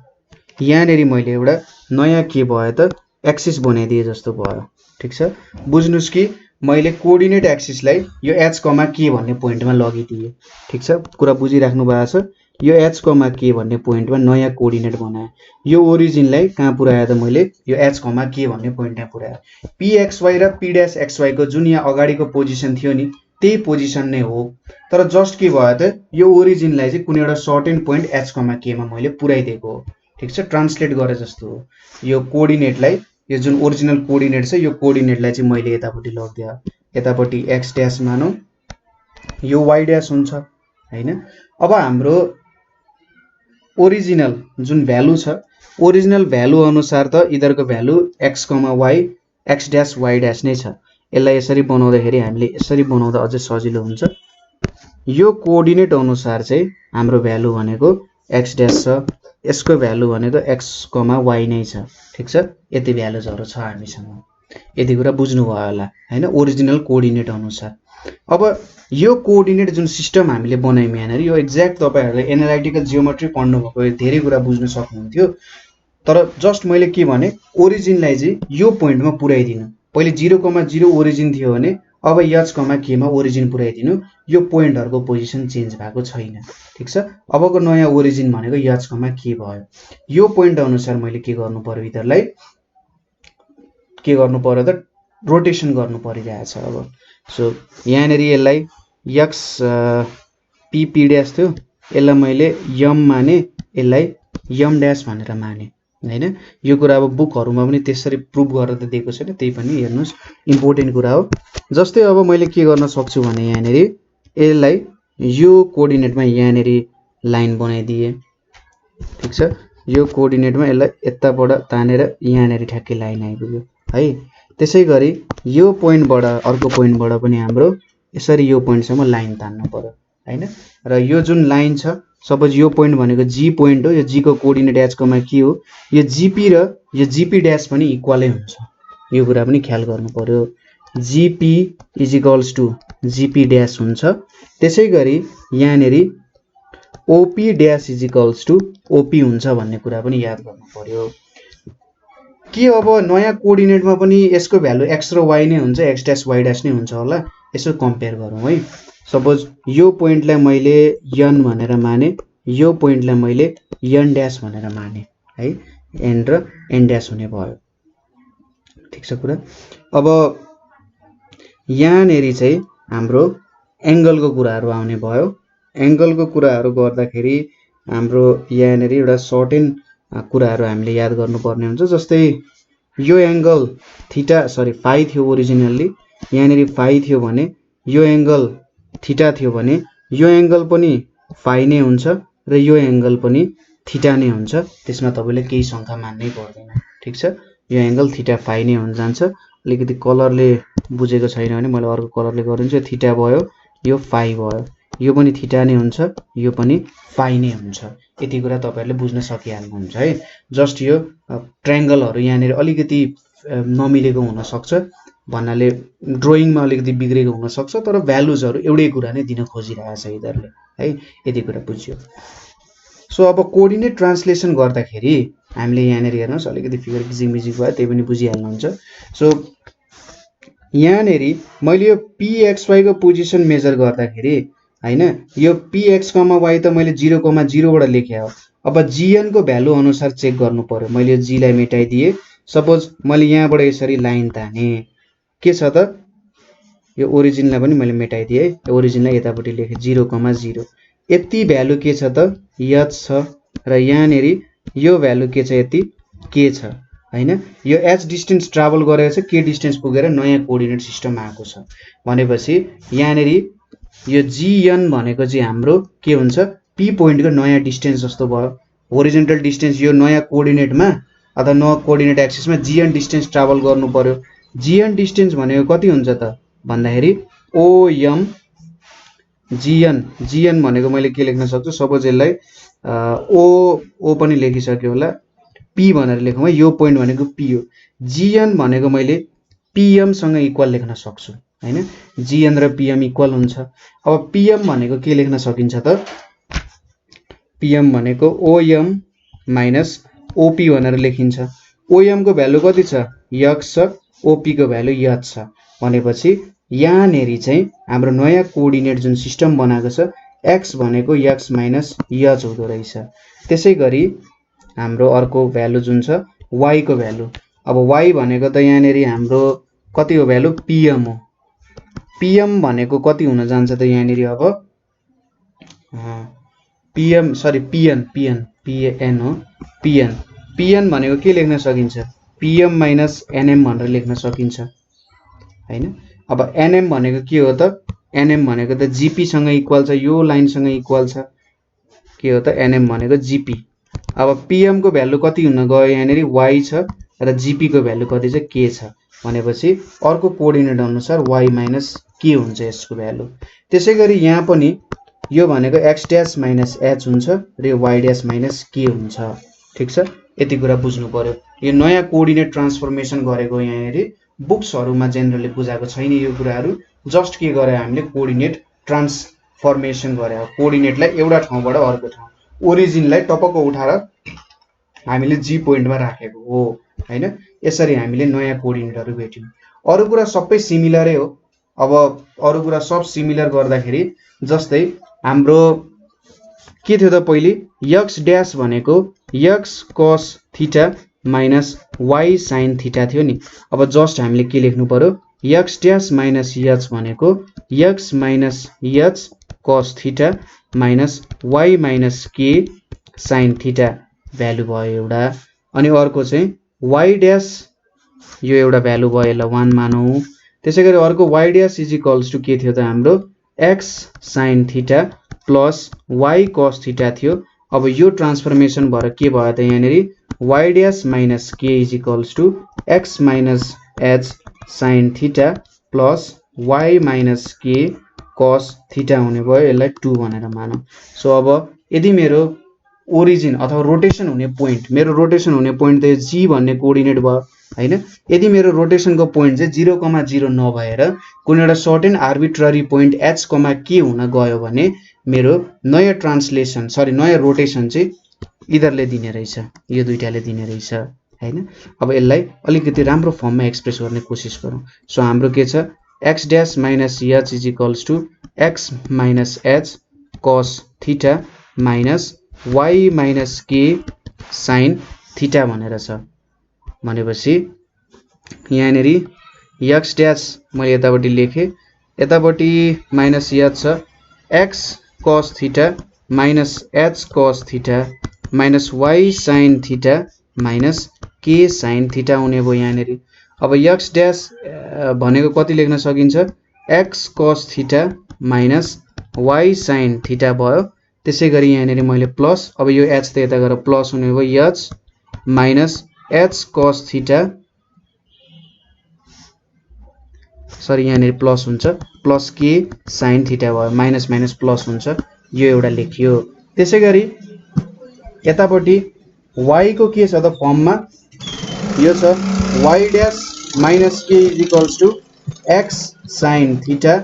यहाँनेरि मैले एउटा नयाँ के भयो त एक्सिस बनाइदिए जस्तो भयो। ठीक छ, बुझ्नुस् कि मैले कोअर्डिनेट एक्सिसलाई यो h, k भन्ने पोइन्टमा लगिदिए। ठीक छ, कुरा बुझिराख्नु भएको छ। यो h, k भन्ने पोइन्टमा नयाँ कोअर्डिनेट बनाए। यो ओरिजिनलाई कहाँ पुर्याए त मैले, यो h, k भन्ने पोइन्टमा पुर्याए। pxy र p ड्यास xy को जुन यहाँ अगाडिको पोजिसन थियो नि त्यही पोजिसन नै हो, तर जस्ट के भयो त यो ओरिजिनलाई चाहिँ कुनै एउटा सर्टेन पोइन्ट h, k मा मैले पुर्याइदिएको हो। ठीक छ, ट्रान्सलेट गरे जस्तो हो। यो कोअर्डिनेटलाई, यो जुन ओरिजिनल कोअर्डिनेट छ यो कोअर्डिनेटलाई चाहिँ मैले यतापट्टि लगिदिए, यतापट्टि x ड्यास मानौ, यो y ड्यास हुन्छ हैन। अब हाम्रो ओरिजिनल जुन भ्यालु छ, ओरिजिनल भ्यालु अनुसार त इधरको value x, y, x dash y dash नै छ। यसलाई यसरी बनाउँदाखेरि हामीले यसरी बनाउँदा अझै सजिलो हुन्छ। यो कोअर्डिनेट अनुसार चाहिँ हाम्रो भ्यालु भनेको x ड्यास छ, यसको भ्यालु भनेको x, y नै छ। ठीक छ, यति भ्यालुजहरु छ हामीसँग। यति कुरा बुझ्नुभयो होला हैन, ओरिजिनल कोअर्डिनेट अनुसार। अब यो कोअर्डिनेट जुन सिस्टम हामीले बनायौँ यहाँनिर, यो एक्ज्याक्ट तपाईहरुले एनालाइटिकल जियोमेट्री पढ्नु भएको धेरै कुरा बुझ्न सक्नुहुन्थ्यो। तर जस्ट मैले के भने, ओरिजिनलाई चाहिँ यो पोइन्टमा पुर्याइदिनु। पहिले 0,0 ओरिजिन थियो भने अब h, k मा ओरिजिन पुर्याइदिनु। यो पोइन्टहरुको पोजिसन चेन्ज भएको छैन, ठीक छ। अबको नयाँ ओरिजिन भनेको h, k भयो। यो पोइन्ट अनुसार मैले के गर्नु पर्यो, यिनीहरुलाई के गर्नु पर्यो त, रोटेसन गर्नु परिरहेछ। अब सो यहाँनिर यसलाई x p डैश थियो, यसलाई मैले m माने, यसलाई m डैश भनेर माने हैन। यो कुरा अब बुकहरुमा पनि त्यसरी प्रुभ गरेर त दिएको छैन, त्यही पनि हेर्नुस्, इम्पोर्टेन्ट कुरा हो। जस्तै अब मैले के गर्न सक्छु भने यहाँनिर यसलाई यो कोअर्डिनेटमा यहाँनिर लाइन बनाइदिए, ठीक छ। यो कोअर्डिनेटमा यसलाई यताबाट तानेर यहाँनिर ठ्याक्कै लाइन आइपुग्यो है। त्यसैगरी यो पोइन्टबाट अर्को पोइन्टबाट पनि हाम्रो यसरी यो पोइन्टसम्म लाइन तान्नु पर्यो हैन। र यो जुन लाइन छ, सपोज यो पोइन्ट भनेको जी पोइन्ट हो, यो जी को कोअर्डिनेट h, k हो, यो जीपी र यो जीपी डैश पनि इक्वलै हुन्छ। यो कुरा पनि ख्याल गर्नु पर्यो। GP is equals to GP dash हुन्छ। त्यसैगरी यहाँनिर OP dash is equals to OP हुन्छ भन्ने कुरा पनि याद गर्नु पर्यो। के अब नयाँ कोअर्डिनेटमा पनि यसको भ्यालु x र y नै हुन्छ, x डैश y डैश नै हुन्छ होला। यसो कम्पेयर गरौँ है। सपोज यो पोइन्टलाई मैले n भनेर माने, यो पोइन्टलाई मैले n डैश भनेर माने है, n र n डैश हुने भयो, ठीक छ कुरा। अब यहाँनेरि चाहिँ हाम्रो एंगलको कुराहरु आउने भयो। एंगलको कुराहरु गर्दाखेरि हाम्रो यहाँनेरि एउटा सर्टेन कुराहरु हामीले याद गर्नुपर्ने हुन्छ। जस्तै यो एंगल थीटा फाइ थियो ओरिजिनल्ली, यहाँनेरि फाइ थियो भने यो एंगल थीटा थियो भने यो एंगल पनि फाइ नै हुन्छ र यो एंगल पनि थीटा नै हुन्छ। त्यसमा तपाईले केही शंका मान्नै पर्दैन, ठीक छ। यो एंगल थीटा फाइ नै हुन जान्छ। अलिकति कलरले बुझेको छैन भने मैले अर्को कलरले गरिदिन्छु। थीटा भयो, यो फाइ भयो, यो पनि थीटा नै हुन्छ, यो पनि फाइ नै हुन्छ। यति कुरा तपाईहरुले बुझ्न सकिहाल्नुहुन्छ है। जस्ट यो ट्रायंगलहरु यहाँनेर अलिकति नमिलेको हुन सक्छ भन्नाले ड्राइङमा अलिकति बिग्रेको हुन सक्छ, तर भ्यालुजहरु एउटै कुरा नै दिन खोजिरहेछ यिनीहरुले है। यति कुरा बुझ्यो। सो अब कोअर्डिनेट ट्रान्सलेसन गर्दाखेरि हामीले यहाँनेर हेर्नुस्, अलिकति फिगर किजिमिजिक भयो, त्यही पनि बुझिहाल्नुहुन्छ। सो यहाँनेरि मैले यो pxy को पोजिसन मेजर गर्दाखेरि हैन, यो px, y त मैले 0,0 बाट लेखे हो। अब gn को भ्यालु अनुसार चेक गर्नु पर्यो। मैले यो g लाई मेटाइदिए। सपोज मैले यहाँबाट यसरी लाइन ताने, के छ त, यो ओरिजिनलाई पनि मैले मेटाइदिए। ओरिजिनलाई यतापट्टि लेखे 0,0। यति भ्यालु के छ त, h छ, र यहाँनेरि यो भ्यालु के छ, यति k छ हैन। यो h डिस्टेन्स ट्राभल गरेको छ, k डिस्टेन्स पुगेर नयाँ कोअर्डिनेट सिस्टम आएको छ भनेपछि यहाँनेरि यो gn भनेको चाहिँ हाम्रो के हुन्छ, p पोइन्टको नयाँ डिस्टेन्स जस्तो भयो। होरिजोन्टल डिस्टेन्स यो नयाँ कोअर्डिनेटमा अथवा नयाँ कोअर्डिनेट एक्सिसमा gn डिस्टेन्स ट्राभल गर्नु पर्यो। gn डिस्टेन्स भनेको कति हुन्छ त भन्दाखेरि om gn भनेको मैले के लेख्न सक्छु, सपोज यसलाई o पनि लेखिसक्यो होला, p भनेर लेखौँ है। यो पोइन्ट भनेको p हो। gn भनेको मैले pm सँग इक्वल लेख्न सक्छु हैन। gn र pm इक्वल हुन्छ। अब pm भनेको के लेख्न सकिन्छ त, pm भनेको om माइनस op भनेर लेखिन्छ। om को भ्यालु कति छ, x छ, op को भ्यालु h छ भनेपछि यहाँनेरि चाहिँ हाम्रो नयाँ कोअर्डिनेट जुन सिस्टम बनाएको छ, x भनेको x माइनस h हुँदो रहेछ। त्यसैगरी हाम्रो अर्को भ्यालु जुन छ y को भ्यालु, अब y भनेको त यहाँनेरि हाम्रो कति हो भ्यालु, pm हो। pm भनेको कति हुन जान्छ त यहाँनेरि, अब pn हो। pn भनेको के लेख्न सकिन्छ, pm माइनस nm भनेर लेख्न सकिन्छ हैन। अब nm भनेको के हो त, nm भनेको त gp सँग इक्वल छ, यो लाइन सँग इक्वल छ, के हो त nm भनेको gp। अब pm को भ्यालु कति हुन गयो, यहाँनेरि y छ र gp को भ्यालु कति छ, k छ भनेपछि अर्को कोअर्डिनेट अनुसार y माइनस k हुन्छ यसको भ्यालु। त्यसैगरी यहाँ पनि यो भनेको x डैश माइनस h हुन्छ र यो y डैश माइनस k हुन्छ, ठीक छ। यति कुरा बुझ्नु पर्यो। यो नयाँ कोअर्डिनेट ट्रान्सफर्मेसन गरेको यहाँनेरि बुक्सहरुमा जेनरली बुझाएको छैन यो कुराहरु जस्ट के गरे हामीले कोअर्डिनेट ट्रान्सफर्मेसन गरे कोअर्डिनेटलाई एउटा ठाउँबाट अर्को ठाउँ ओरिजिनलाई टपक्क उठाएर हामीले जी पोइन्टमा राखेको हो हैन यसरी हामीले नयाँ कोअर्डिनेटहरु भेट्यौं अरु कुरा सबै सिमिलरै हो अब अरु कुरा सब सिमिलर गर्दाखेरि जस्तै हाम्रो के थियो त पहिले x ड्याश भनेको x cos theta minus y sin theta थियो नि अब जस्ट हामीले के लेख्नु पर्यो x ड्याश माइनस h भनेको x minus h cos theta minus y minus k sin theta value भयो एउटा अनि अर्को चाहिँ y ड्याश यो एउटा भ्यालु भयो ल 1 मानौ त्यसैगरी अर्को y dash is equals to के थियो त हाम्रो x sin theta plus y cos theta थियो अब यो ट्रान्सफर्मेसन भएर के भयो त यहाँनेरि y dash minus k is equals to x minus h sin theta plus y minus k cos theta हुने भयो यसलाई 2 भनेर मानौ सो अब यदि मेरो ओरिजिन अथवा रोटेसन हुने पोइन्ट मेरो रोटेसन हुने पोइन्ट त g भन्ने कोअर्डिनेट भयो हैन यदि मेरो रोटेसनको पोइन्ट चाहिँ 0,0 नभएर कुनै एउटा certain arbitrary point h, k हुन गयो भने मेरो नयाँ ट्रान्सलेसन सरी नयाँ रोटेसन चाहिँ इदरले दिने रहेछ यो दुईटाले दिने रहेछ हैन अब यसलाई अलिकति राम्रो फर्ममा एक्सप्रेस गर्ने कोसिस गरौँ सो हाम्रो के छ x dash minus h is equals to x minus h cos theta minus y minus k sin theta भनेर छ भनेपछि यहाँनेरि x ड्याश मैले यतापट्टि लेखे यतापट्टि माइनस h छ x cos theta minus h cos theta minus y sin theta minus k sin theta हुने भयो यहाँनेरि अब x ड्याश भनेको कति लेख्न सकिन्छ x cos theta minus y sin theta भयो त्यसैगरी यहाँनेरि मैले प्लस अब यो h त यता गएर प्लस हुने भयो h minus h cos theta sorry यहाँनेरि प्लस हुन्छ प्लस k sin थीटा भयो माइनस माइनस प्लस हुन्छ यो एउटा लेखियो त्यसैगरी यतापट्टि y को के छ त फर्ममा यो छ y dash minus k is equals to x sin theta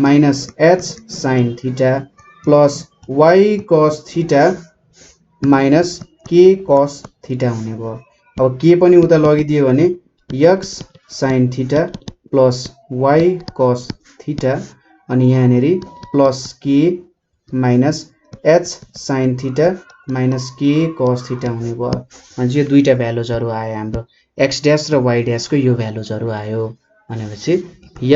minus h sin theta plus y cos theta minus k cos theta हुने भयो अब के पनि उता लगिदियो भने x sin theta plus y cos theta अनि यहाँनेरि plus k minus h sin theta minus k cos theta हुने भयो अनि यो दुईटा भ्यालुजहरु आयो हाम्रो x ड्याश र y ड्याश को यो भ्यालुजहरु आयो भनेपछि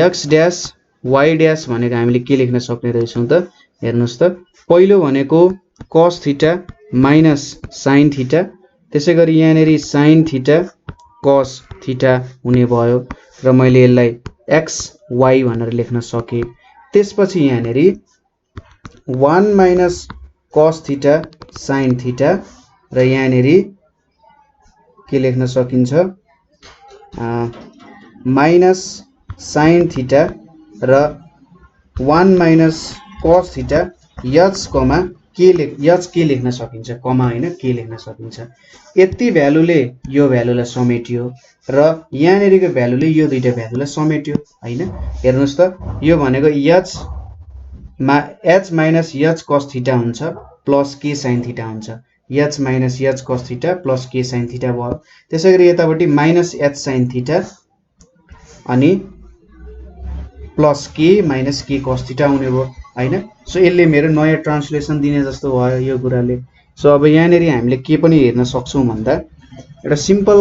x ड्याश y ड्याश भनेको हामीले के लेख्न सक्ने रहेछौं त हेर्नुस् त पहिलो भनेको cos theta minus sin theta त्यसैगरी यहाँनेरि sin थीटा cos थीटा हुने भयो र मैले यसलाई x y भनेर लेख्न सके त्यसपछि यहाँनेरि 1 minus cos theta sin theta र यहाँनेरि के लेख्न सकिन्छ माइनस sin थीटा र 1 माइनस cos थीटा h के लेख्न सकिन्छ कमा हैन के लेख्न सकिन्छ यति भ्यालुले यो भ्यालुलाई समेट्यो र यहाँनेरिको भ्यालुले यो दुईटा भ्यालुलाई समेट्यो हैन हेर्नुस् त यो भनेको h minus h cos theta हुन्छ प्लस k sin थीटा हुन्छ h minus h cos theta plus k sin theta भयो त्यसैगरी यतापट्टि माइनस h sin थीटा अनि plus k minus k cos theta हुने भयो हैन सो यसले मेरो नयाँ ट्रान्सलेसन दिने जस्तो भयो यो कुराले सो अब यहाँनेरि हामीले के पनि हेर्न सक्छौं भन्दा एउटा सिम्पल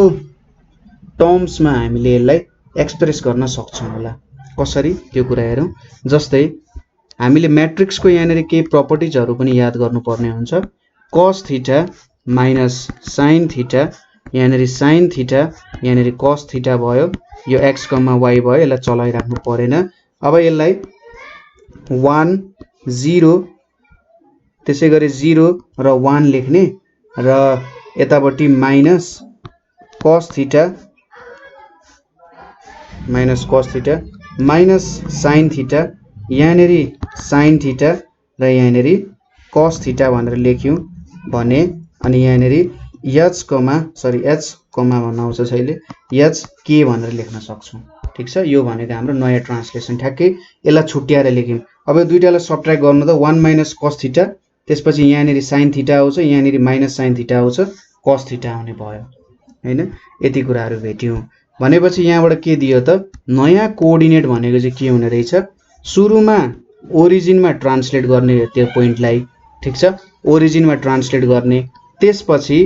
टर्म्समा हामीले यसलाई एक्सप्रेस गर्न सक्छौं होला कसरी त्यो कुरा हेरौं जस्तै हामीले म्याट्रिक्सको यहाँनेरि केही प्रपर्टिजहरु पनि याद गर्नुपर्ने हुन्छ cos theta minus sin theta यहाँनेरि sin थीटा यहाँनेरि cos थीटा भयो यो x, y भयो यसलाई चलाइराख्नु परेन अब यसलाई 1 0 त्यसैगरी 0 र 1 लेख्ने र यतापट्टि minus cos theta minus sin theta यहाँनेरि sin थीटा र यहाँनेरि cos थीटा भनेर लेख्यौं भने अनि यहाँनेरि h, भन्न आउँछ छैले h k भनेर लेख्न सक्छौं ठीक छ। यो भनेको हाम्रो नयाँ ट्रान्सलेसन ठ्याक्कै यसलाई छुट्याएर लेख्यौं। अब यो दुईटालाई सबट्र्याक्ट गर्नु त 1 माइनस cos थीटा, त्यसपछि यहाँनेरि sin थीटा आउँछ, यहाँनेरि माइनस sin थीटा आउँछ, cos थीटा आउने भयो हैन। यति कुराहरु भेट्यौं भनेपछि यहाँबाट के दियो त नयाँ कोअर्डिनेट भनेको चाहिँ के हुने रहेछ, सुरुमा ओरिजिनमा ट्रान्सलेट गर्ने त्यो पोइन्टलाई, ठीक छ, ओरिजिनमा ट्रान्सलेट गर्ने, त्यसपछि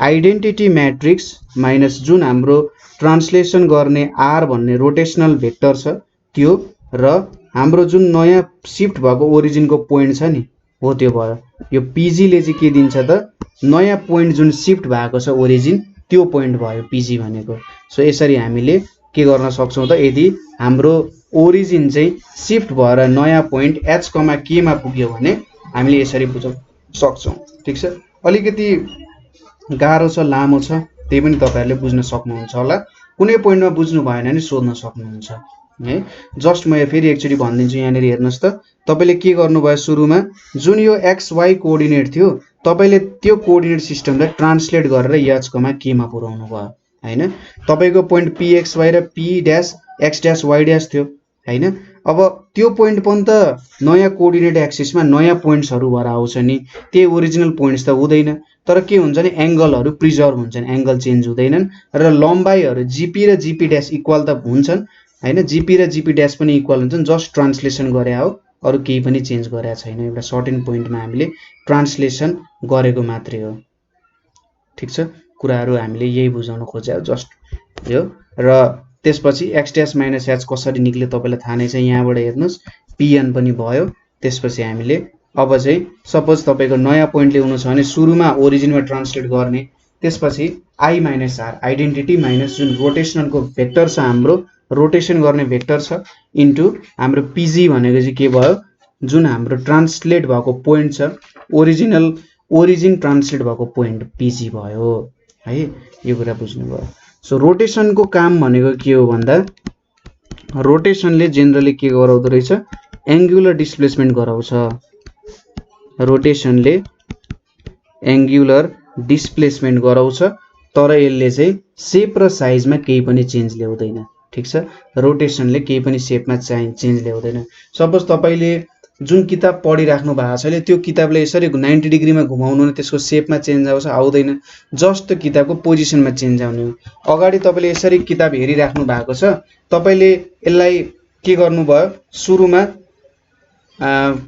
आइडेन्टिटी म्याट्रिक्स माइनस जुन हाम्रो ट्रान्सलेसन गर्ने r भन्ने रोटेशनल भेक्टर छ त्यो, र हाम्रो जुन नयाँ शिफ्ट भएको ओरिजिनको पोइन्ट छ नि हो त्यो भयो। यो pg ले चाहिँ के दिन्छ त नयाँ पोइन्ट जुन शिफ्ट भएको छ ओरिजिन त्यो पोइन्ट भयो pg भनेको। सो यसरी हामीले के गर्न सक्छौं त, यदि हाम्रो ओरिजिन चाहिँ शिफ्ट भएर नयाँ पोइन्ट h, k मा पुग्यो भने हामीले यसरी बुझ्न सक्छौं, ठीक छ। अलिकति गाह्रो छ, लामो छ, त्यही पनि तपाईहरुले बुझ्न सक्नुहुन्छ होला। कुनै पोइन्टमा बुझ्नु भएन भने सोध्न सक्नुहुन्छ है। जस्ट म फेरि एकचोटी भनिदिन्छु, यहाँनेरि हेर्नुस् त, तपाईले के गर्नुभयो, सुरुमा जुन यो xy कोअर्डिनेट थियो तपाईले त्यो कोअर्डिनेट सिस्टमलाई ट्रान्सलेट गरेर h, k मा पुर्याउनु भयो हैन। तपाईको पोइन्ट pxy र p dash x dash y dash थियो हैन। अब त्यो पोइन्ट पनि त नयाँ कोअर्डिनेट एक्सिसमा नयाँ पोइन्ट्सहरु भएर आउँछ नि, त्यही ओरिजिनल पोइन्ट्स त हुँदैन। तर के हुन्छ नि, एंगलहरु प्रिजर्भ हुन्छन्, एंगल चेन्ज हुँदैनन्, र लम्बाइहरु जीपी र जीपी ड्याश इक्वल त हुन्छन् हैन, जीपी र जीपी ड्याश पनि इक्वल हुन्छन्। जस्ट ट्रान्सलेसन गरे हो, अरु केही पनि चेन्ज गरेको छैन। एउटा सर्टेन पोइन्टमा हामीले ट्रान्सलेसन गरेको मात्रै हो, ठीक छ। कुराहरु हामीले यही बुझाउन खोजेको जस्ट यो। र त्यसपछि x ड्याश माइनस h कसरी निक्ल्यो तपाईलाई थाहा नै छ, यहाँबाट हेर्नुस् pn पनि भयो। त्यसपछि हामीले अब चाहिँ सपोज तपाईको नयाँ पोइन्ट ल्याउनु छ भने सुरुमा ओरिजिनमा ट्रान्सलेट गर्ने, त्यसपछि i minus r identity minus जुन रोटेशनलको भेक्टर छ, हाम्रो रोटेशन गर्ने भेक्टर छ, इन्टु हाम्रो pg भनेको चाहिँ के भयो, जुन हाम्रो ट्रान्सलेट भएको पोइन्ट छ, ओरिजिन ट्रान्सलेट भएको पोइन्ट pg भयो है। यो कुरा बुझ्नु भयो। सो रोटेशनको काम भनेको के हो भन्दा, रोटेशनले जेनरली के गराउँदो रहेछ, एंगुलर डिस्प्लेसमेन्ट गराउँछ। रोटेशनले एंगुलर डिस्प्लेसमेन्ट गराउँछ, तर यसले चाहिँ शेप र साइजमा केही पनि चेन्ज ल्याउँदैन, ठीक छ। रोटेशनले केही पनि शेपमा चेन्ज ल्याउँदैन। सपोज तपाईले जुन किताब पढिराख्नु भएको छ त्यो किताबले यसरी 90 डिग्रीमा घुमाउनु भने त्यसको शेपमा चेन्ज आउँछ, आउँदैन। जस्ट त्यो किताबको पोजिसनमा चेन्ज आउने हो। अगाडि तपाईले यसरी किताब हेरिराख्नु भएको छ, तपाईले यसलाई के गर्नुभयो, सुरुमा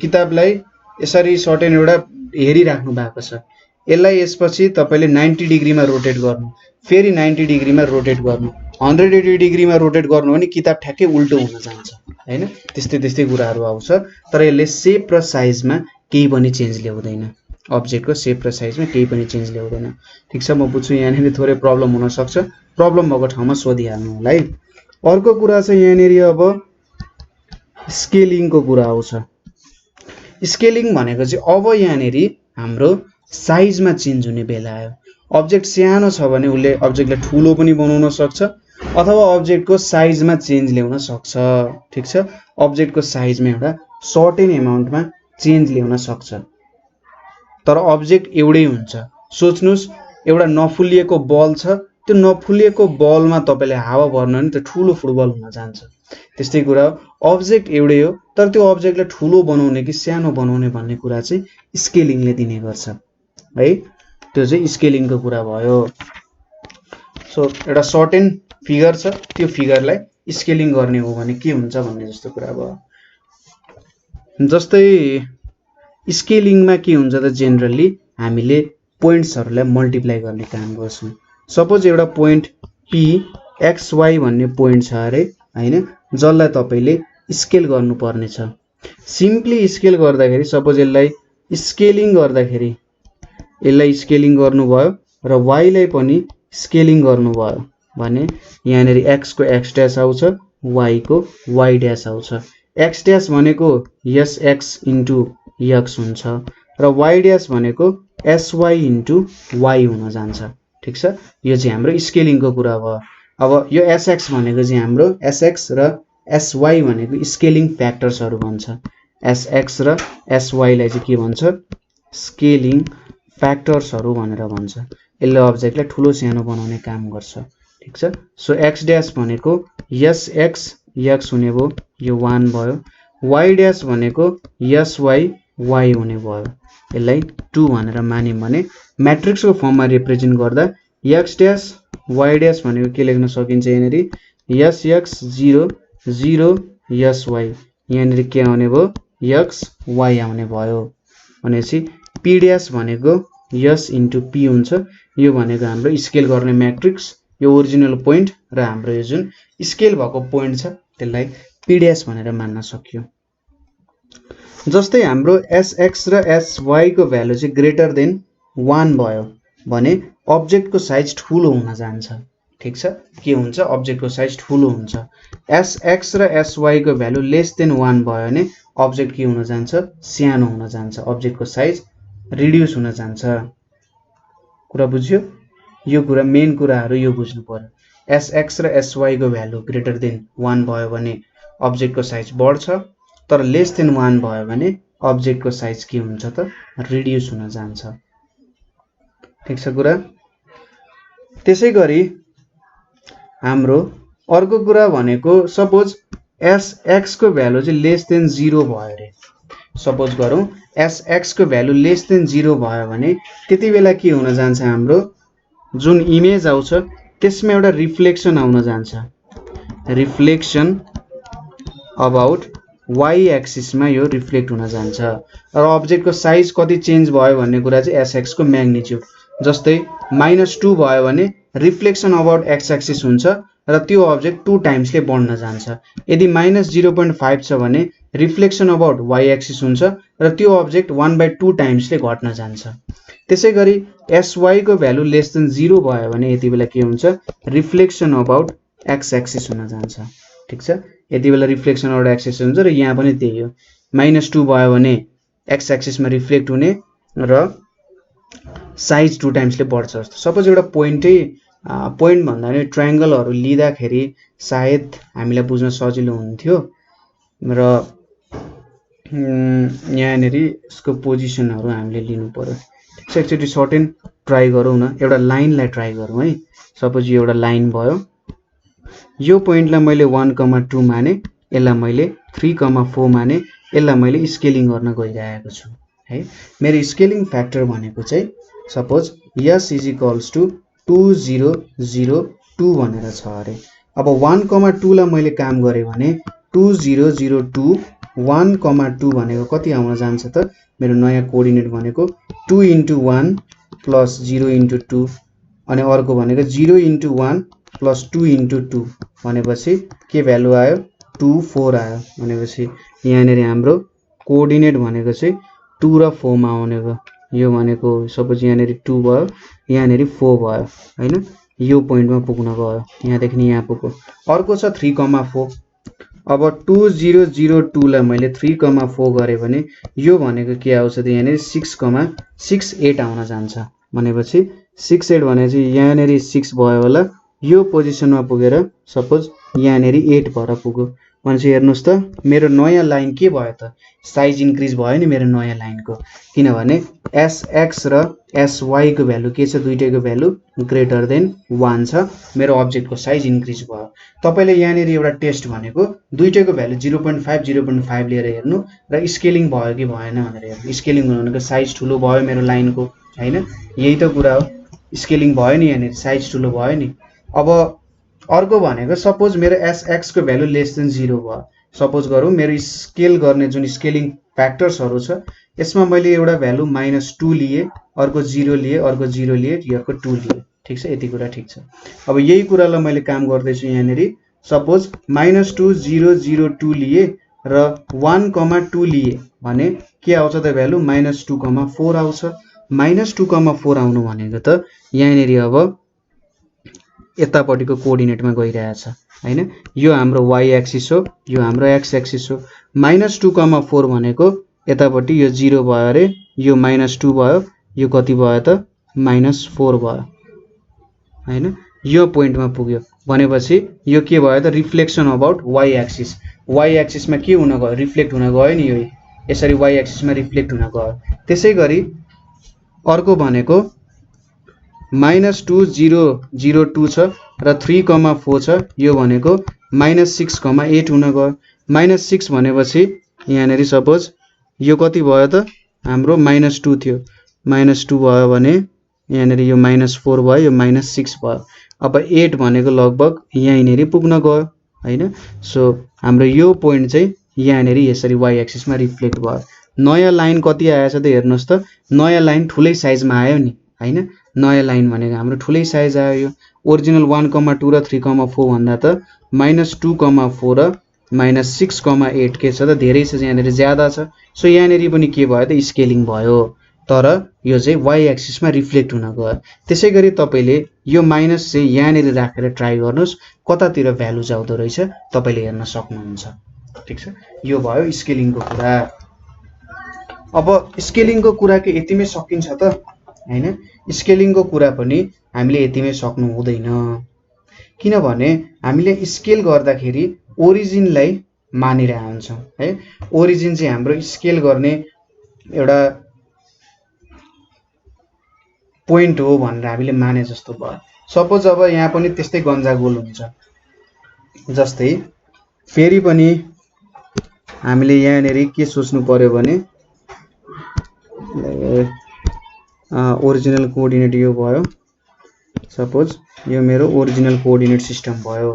किताबलाई यसरी सर्टेन एउटा हेरिराख्नु भएको छ, यसलाई यसपछि तपाईले 90 डिग्रीमा रोटेट गर्नु, फेरि 90 डिग्रीमा रोटेट गर्नु, 180 डिग्रीमा रोटेट गर्नु भने किताब ठ्याक्कै उल्टो हुन जान्छ हैन। त्यस्तै कुराहरु आउँछ, तर यसले शेप र साइजमा केही पनि चेन्ज ल्याउँदैन, अब्जेक्टको शेप र साइजमा केही पनि चेन्ज ल्याउँदैन, ठीक छ। म बुझ्छु यहाँनेरि थोरै प्रब्लम हुन सक्छ, प्रब्लम भएको ठाउँमा सोधिहाल्नु होला है। अर्को कुरा चाहिँ यहाँनेरि अब स्केलिङको कुरा आउँछ। स्केलिङ भनेको चाहिँ अब यहाँनेरि हाम्रो साइजमा चेन्ज हुने बेला आयो। अब्जेक्ट सानो छ भने उसले अब्जेक्टलाई ठूलो पनि बनाउन सक्छ, अथवा अब्जेक्टको साइजमा चेन्ज ल्याउन सक्छ, ठीक छ। अब्जेक्टको साइजमा एउटा सर्टेन अमाउन्टमा चेन्ज ल्याउन सक्छ, तर अब्जेक्ट एउटै हुन्छ। सोच्नुस् एउटा नफुलिएको बल छ, त्यो नफुलिएको बलमा तपाईले हावा भर्नु भने त ठूलो फुटबल हुन जान्छ। त्यस्तै कुरा अब्जेक्ट एउटै हो, तर त्यो अब्जेक्टलाई ठूलो बनाउने कि सानो बनाउने भन्ने कुरा चाहिँ स्केलिङले दिने गर्छ है। त्यो चाहिँ स्केलिङको कुरा भयो। सो एउटा सर्टेन फिगर छ, त्यो फिगरलाई स्केलिङ गर्ने हो भने के हुन्छ भन्ने जस्तो कुरा भयो। जस्तै स्केलिङमा के हुन्छ त, जेनरली हामीले पोइन्ट्सहरुलाई मल्टिप्लाई गर्ने काम गर्छौं। सपोज एउटा पोइन्ट p xy भन्ने पोइन्ट छ अरे हैन, जसलाई तपाईले स्केल गर्नुपर्ने छ। सिम्पली स्केल गर्दाखेरि सपोज यसलाई स्केलिङ गर्दाखेरि यसलाई स्केलिङ गर्नुभयो र y लाई पनि स्केलिङ गर्नुभयो भने यहाँनेरि x को x ड्याश आउँछ, y को y ड्याश आउँछ। x ड्याश भनेको sx इन्टु x हुन्छ र y ड्याश भनेको sy इन्टु y हुन जान्छ, ठीक छ। यो चाहिँ हाम्रो स्केलिङको कुरा भयो। अब यो sx भनेको चाहिँ हाम्रो sx र sy भनेको स्केलिङ फ्याक्टर्सहरु भन्छ। sx र sy लाई चाहिँ के भन्छ, स्केलिङ फ्याक्टर्सहरु भनेर भन्छ। यसले अब्जेक्टलाई ठूलो सानो बनाउने काम गर्छ, ठीक छ। सो x ड्यास भनेको sx x हुने भयो, यो 1 भयो। y ड्यास भनेको sy y हुने भयो, यसलाई 2 भनेर मान्यौं भने म्याट्रिक्सको फर्ममा रिप्रेजेन्ट गर्दा x ड्यास y ड्यास भनेको के लेख्न सकिन्छ यहाँनेरि sx 0 0 sy, यहाँनेरि के आउने भयो x y आउने भयो। भनेपछि p ड्यास भनेको s इन्टु p हुन्छ, यो भनेको हाम्रो स्केल गर्ने म्याट्रिक्स, यो ओरिजिनल पोइन्ट र हाम्रो यो जुन स्केल भएको पोइन्ट छ त्यसलाई p ड्यास भनेर मान्न सकियो। जस्तै हाम्रो sx र sy को भ्यालु चाहिँ ग्रेटर देन 1 भयो भने अब्जेक्टको साइज ठूलो हुन जान्छ। ठीक छ, के हुन्छ अब्जेक्टको साइज ठूलो हुन्छ। sx र sy को भ्यालु लेस देन 1 भयो भने अब्जेक्ट के हुन जान्छ सानो हुन जान्छ, अब्जेक्टको साइज रिड्युस हुन जान्छ। कुरा बुझ्यो? यो कुरा मेन कुराहरु यो बुझ्नु पर्यो। sx र sy को भ्यालु ग्रेटर देन 1 भयो भने अब्जेक्टको साइज बढ्छ, तर लेस देन 1 भयो भने अब्जेक्टको साइज के हुन्छ त रिड्युस हुन जान्छ। ठीक छ कुरा? त्यसैगरी हाम्रो अर्को कुरा भनेको सपोज sx को भ्यालु चाहिँ लेस देन 0 भयो रे, सपोज गरौँ sx को भ्यालु लेस देन 0 भयो भने त्यतिबेला के हुन जान्छ हाम्रो जुन इमेज आउँछ त्यसमा एउटा रिफ्लेक्सन आउन जान्छ, रिफ्लेक्सन अबाउट y एक्सिस मा यो रिफ्लेक्ट हुन जान्छ र अब्जेक्टको साइज कति चेन्ज भयो भन्ने कुरा चाहिँ sx को म्याग्निट्युड। जस्तै -2 भयो भने रिफ्लेक्सन अबाउट x एक्सिस हुन्छ र त्यो अब्जेक्ट 2 टाइम्सले बढ्न जान्छ। यदि -0.5 छ भने रिफ्लेक्सन अबाउट y एक्सिस हुन्छ र त्यो अब्जेक्ट 1/2 टाइम्सले घट्न जान्छ। त्यसैगरी sy को भ्यालु लेस देन 0 भयो भने यति बेला के हुन्छ रिफ्लेक्सन अबाउट x एक्सिस हुन जान्छ। ठीक छ, यति बेला रिफ्लेक्सन अबाउट x एक्सिस हुन्छ र यहाँ पनि त्यही हो, -2 भयो भने x एक्सिस मा रिफ्लेक्ट हुने र साइज 2 टाइम्सले बढ्छ जस्तो। सपोज एउटा पोइन्ट भन्दा नि ट्रायंगलहरु लिँदाखेरि सायद हामीलाई बुझ्न सजिलो हुन्थ्यो र यहाँनेरि यसको पोजिसनहरु हामीले लिनु पर्यो। ठीक छ, एकचोटी सर्टेन ट्राई गरौँ न, एउटा लाइनलाई ट्राई गरौँ है। सपोज यो एउटा लाइन भयो, यो पोइन्टलाई मैले 1,2 माने, यसलाई मैले 3,4 माने, यसलाई मैले स्केलिङ गर्न गइरहेको छु है। मेरो स्केलिङ फ्याक्टर भनेको चाहिँ सपोज s = 2002 भनेर छ अरे। अब 1,2 लाई मैले काम गरे भने 2002 1,2 भनेको कति आउन जान्छ त मेरो नयाँ कोअर्डिनेट भनेको 2 * 1 + 0 * 2 अनि अर्को भनेको 0 * 1 + 2 * 2 भनेपछि के भ्यालु आयो 2 4 आयो। भनेपछि यहाँनेरि हाम्रो कोअर्डिनेट भनेको चाहिँ 2 र 4 मा आउने भयो। यो भनेको सपोज यहाँनेरि 2 भयो, यहाँनेरि 4 भयो हैन, यो पोइन्टमा पुग्न गयो, यहाँदेखि यहाँ पुग्यो। अर्को छ 3,4। अब 2002 लाई मैले 3,4 गरे भने यो भनेको के आउँछ त यहाँनेरि 6,68 आउन जान्छ। भनेपछि 68 भनेपछि यहाँनेरि 6 भयो होला, यो पोजिसनमा पुगेर सपोज यहाँनेरि 8 भएर पुग्यो। भनेपछि हेर्नुस् त मेरो नयाँ लाइन के भयो त साइज इन्क्रिज भयो नि मेरो नयाँ लाइनको, किनभने sx र sy को भ्यालु के छ दुईटैको भ्यालु ग्रेटर देन 1 छ, मेरो अब्जेक्टको साइज इन्क्रिज भयो। तपाईले यहाँनेरि एउटा टेस्ट भनेको दुईटैको भ्यालु 0.5 0.5 लिएर हेर्नु र स्केलिङ भयो कि भएन भनेर हेर्नु। स्केलिङ भनेको साइज ठुलो भयो मेरो लाइनको हैन, यही त कुरा हो। स्केलिङ भयो नि, यहाँनेरि साइज ठुलो भयो नि। अब अर्को भनेको सपोज मेरो sx को भ्यालु लेस देन 0 भयो। सपोज गरौँ मेरो स्केल गर्ने जुन स्केलिङ फ्याक्टर्सहरु छ यसमा मैले एउटा भ्यालु -2 लिए, अर्को 0 लिए, अर्को 0 लिए, अर्को 2 लिए। ठीक छ, यति कुरा ठीक छ। अब यही कुरालाई मैले काम गर्दै छु यहाँनेरि। सपोज -2 0 0 2 लिए र 1,2 लिए भने के आउँछ त भ्यालु -2,4 आउँछ। -2,4 आउनु भनेको त यहाँनेरि अब यतापटिको कोअर्डिनेटमा गइरहेछ हैन। यो हाम्रो y एक्सिस हो, यो हाम्रो x एक्सिस हो। -2,4 भनेको यतापटि यो 0 भयो रे, यो -2 भयो, यो कति भयो त -4 भयो हैन, यो पोइन्टमा पुग्यो। भनेपछि यो के भयो त reflection about y axis. y एक्सिसमा के हुन गयो रिफ्लेक्ट हुन गयो नि, यो यसरी y एक्सिसमा रिफ्लेक्ट हुन गयो। त्यसैगरी अर्को भनेको -2 0 0 2 छ, र 3,4 छ, यो भनेको -6,8 हुन गयो। -6 भनेपछि यहाँनेरि सपोज यो कति भयो त हाम्रो -2 थियो, -2 भयो भने यहाँनेरि यो -4 भयो, यो -6 भयो। अब 8 भनेको लगभग यहाँनेरि पुग्न गयो हैन। सो हाम्रो यो पोइन्ट चाहिँ यहाँनेरि यसरी y एक्सिसमा रिफ्लेक्ट भयो। नयाँ लाइन कति आएछ त हेर्नुस् त, नयाँ लाइन ठुलै साइजमा आयो नि हैन। नयाँ लाइन भनेको हाम्रो ठुलै साइज आयो। यो ओरिजिनल 1,2 र 3,4 भन्दा त -2,4 र -6,8 के छ त धेरै छ, यहाँनेरि ज्यादा छ। सो यहाँनेरि पनि के भयो त स्केलिङ भयो, तर यो चाहिँ y एक्सिसमा रिफ्लेक्ट हुन गयो। त्यसैगरी तपाईले यो माइनस चाहिँ यहाँनेरि राखेर ट्राई गर्नुस् कतातिर भ्यालु जाउँदो रहेछ तपाईले हेर्न सक्नुहुन्छ। ठीक छ, यो भयो स्केलिङको कुरा। अब स्केलिङको कुरा के यतिमै सकिन्छ त हैन। स्केलिङको कुरा पनि हामीले यतिमै सक्नु हुँदैन, किनभने हामीले स्केल गर्दाखेरि ओरिजिनलाई मानिरहेका हुन्छौं है। ओरिजिन चाहिँ हाम्रो स्केल गर्ने एउटा पोइन्ट हो भनेर हामीले माने जस्तो भयो। सपोज अब यहाँ पनि त्यस्तै गन्जागोल हुन्छ, जस्तै फेरि पनि हामीले यहाँनेरि के सोच्नु पर्यो भने ओरिजिनल कोअर्डिनेट यो भयो, सपोज यो मेरो ओरिजिनल कोअर्डिनेट सिस्टम भयो।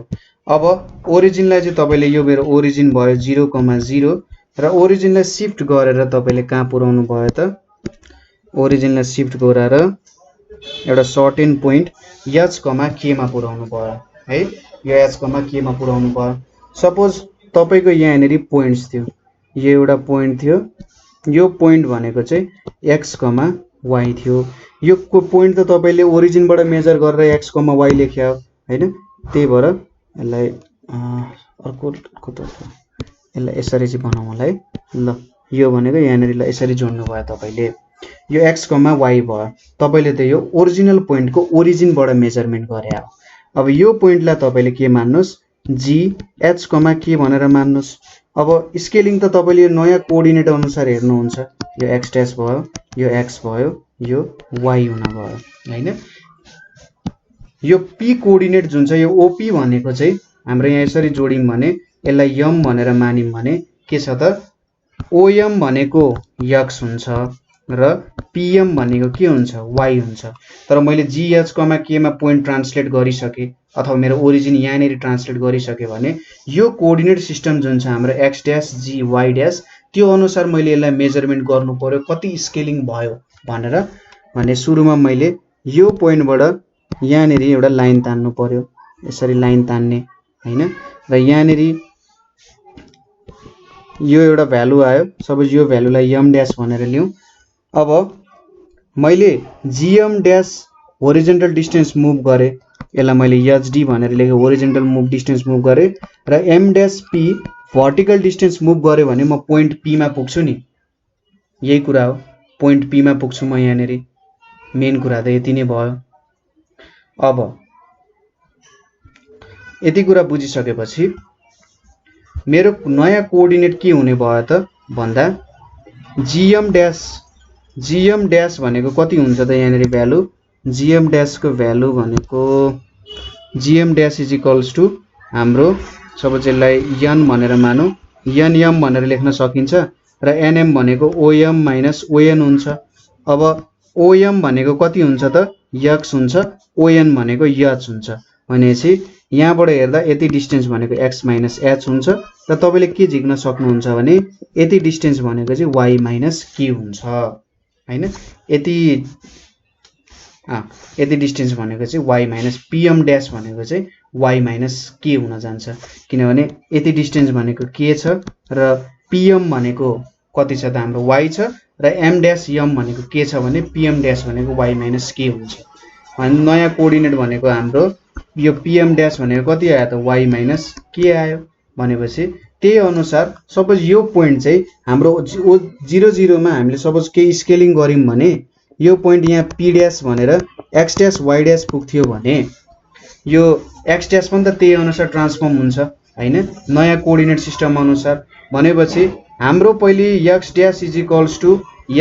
अब ओरिजिनलाई चाहिँ तपाईले यो मेरो ओरिजिन भयो 0,0 र ओरिजिनलाई शिफ्ट गरेर तपाईले कहाँ पुर्याउनु भयो त, ओरिजिनलाई शिफ्ट गरेर एउटा सर्टेन पोइन्ट h, k मा पुर्याउनु भयो है। यो h, k मा पुर्याउनु भयो। सपोज तपाईको यहाँनेरि पोइन्ट्स थियो, यो एउटा पोइन्ट थियो, यो पोइन्ट भनेको चाहिँ x, y थियो। यो पोइन्ट त तपाईले ओरिजिनबाट मेजर गरेर x, y लेख्या हो हैन। त्यही भएर यसलाई अर्को यसलाई यसरी चाहिँ बनाउँ है। ल यो भनेको यहाँनेरि ल यसरी जोड्नु भयो तपाईले, यो x, y भयो। तपाईले त यो ओरिजिनल पोइन्टको ओरिजिनबाट मेजरमेन्ट गरे हो। अब यो पोइन्टलाई तपाईले के मान्नुस्, g, h, k भनेर मान्नुस्। अब स्केलिङ त तपाईले यो नयाँ कोअर्डिनेट अनुसार हेर्नुहुन्छ, यो x डैश भयो, यो x भयो, यो y हुन गयो हैन। यो p कोअर्डिनेट जुन छ यो OP भनेको चाहिँ हाम्रो यहाँ यसरी जोडिम भने यसलाई m भनेर मानिम भने के छ त, OM भनेको x हुन्छ र PM भनेको के हुन्छ, y हुन्छ। तर मैले g, h, k मा पोइन्ट ट्रान्सलेट गरिसके अथवा मेरो ओरिजिन यहाँनेरि ट्रान्सलेट गरिसके भने यो कोअर्डिनेट सिस्टम जुन छ हाम्रो x dash, g, y dash, त्यो अनुसार मैले यसलाई मेजरमेन्ट गर्नु पर्यो कति स्केलिङ भयो भनेर। भने सुरुमा मैले यो पोइन्टबाट यहाँनेरि एउटा लाइन तान्नु पर्यो, यसरी लाइन तान्ने हैन। र यहाँनेरि यो एउटा भ्यालु आयो, सपोज यो भ्यालुलाई m डैश भनेर लिउँ। अब मैले gm dash horizontal distance move गरे, यसलाई मैले hd भनेर लेखे, होरिजेन्टल मुभ डिस्टेन्स मुभ गरे। र m dash p vertical distance move गरे भने म पोइन्ट p मा पुग्छु नि, यही कुरा हो, पोइन्ट p मा पुग्छु म यहाँनेरि। मेन कुरा त यति नै भयो। अब यति कुरा बुझिसकेपछि मेरो नयाँ कोअर्डिनेट के हुने भयो त भन्दा gm डैश भनेको कति हुन्छ त यहाँनेरि भ्यालु, gm डैश को भ्यालु भनेको gm dash is equals to हाम्रो सपोज यसलाई n भनेर मानौँ, nm भनेर लेख्न सकिन्छ र nm भनेको om माइनस on हुन्छ। अब om भनेको कति हुन्छ त x हुन्छ, on भनेको h हुन्छ भनेपछि यहाँबाट हेर्दा यति डिस्टेन्स भनेको x माइनस h हुन्छ र तपाईले के झिक्न सक्नुहुन्छ भने यति डिस्टेन्स भनेको चाहिँ y माइनस k हुन्छ हैन। यति डिस्टेन्स भनेको चाहिँ y माइनस pm डैश भनेको चाहिँ y माइनस k हुन जान्छ, किनभने यति डिस्टेन्स भनेको k छ र pm भनेको कति छ त हाम्रो y छ र m डैश m भनेको k छ भने pm डैश भनेको y माइनस k हुन्छ। अनि नयाँ कोअर्डिनेट भनेको हाम्रो यो pm डैश भनेको कति आयो त y माइनस k आयो भनेपछि त्यही अनुसार सपोज यो पोइन्ट चाहिँ हाम्रो 0 0 मा हामीले सपोज के स्केलिङ गरिम भने यो पोइन्ट यहाँ p डैश भनेर x डैश y डैश पुग्थ्यो भने यो x डैश पनि त त्यही अनुसार ट्रान्सफर्म हुन्छ हैन, नयाँ कोअर्डिनेट सिस्टम अनुसार। भनेपछि हाम्रो पहिले x dash is equals to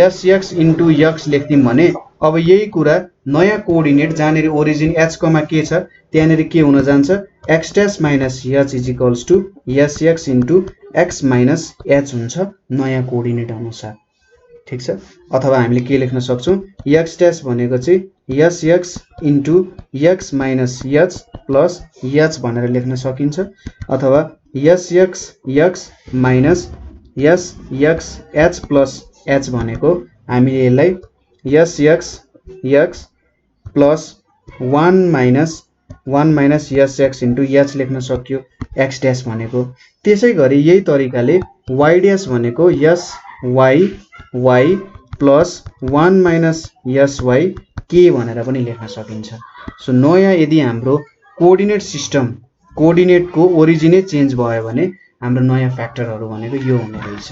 sx into x लेख्दिम भने अब यही कुरा नयाँ कोअर्डिनेट जहाँनेरि ओरिजिन h, k छ त्यहाँनेरि के हुन जान्छ x dash minus h is equals to sx into x minus h हुन्छ नयाँ कोअर्डिनेट अनुसार। ठीक छ। अथवा हामीले के लेख्न सक्छौं x डैश भनेको चाहिँ sx into x minus h plus h भनेर लेख्न सकिन्छ अथवा sx x minus sx h plus h भनेको हामीले यसलाई sx x plus 1 minus sx into h लेख्न सक्यो x डैश भनेको। त्यसैगरी यही तरिकाले y डैश भनेको sy y plus 1 minus sy k भनेर पनि लेख्न सकिन्छ। सो नयाँ यदि हाम्रो कोअर्डिनेट सिस्टम कोअर्डिनेटको ओरिजिनै चेन्ज भयो भने हाम्रो नयाँ फ्याक्टरहरु भनेको यो हुने रहेछ।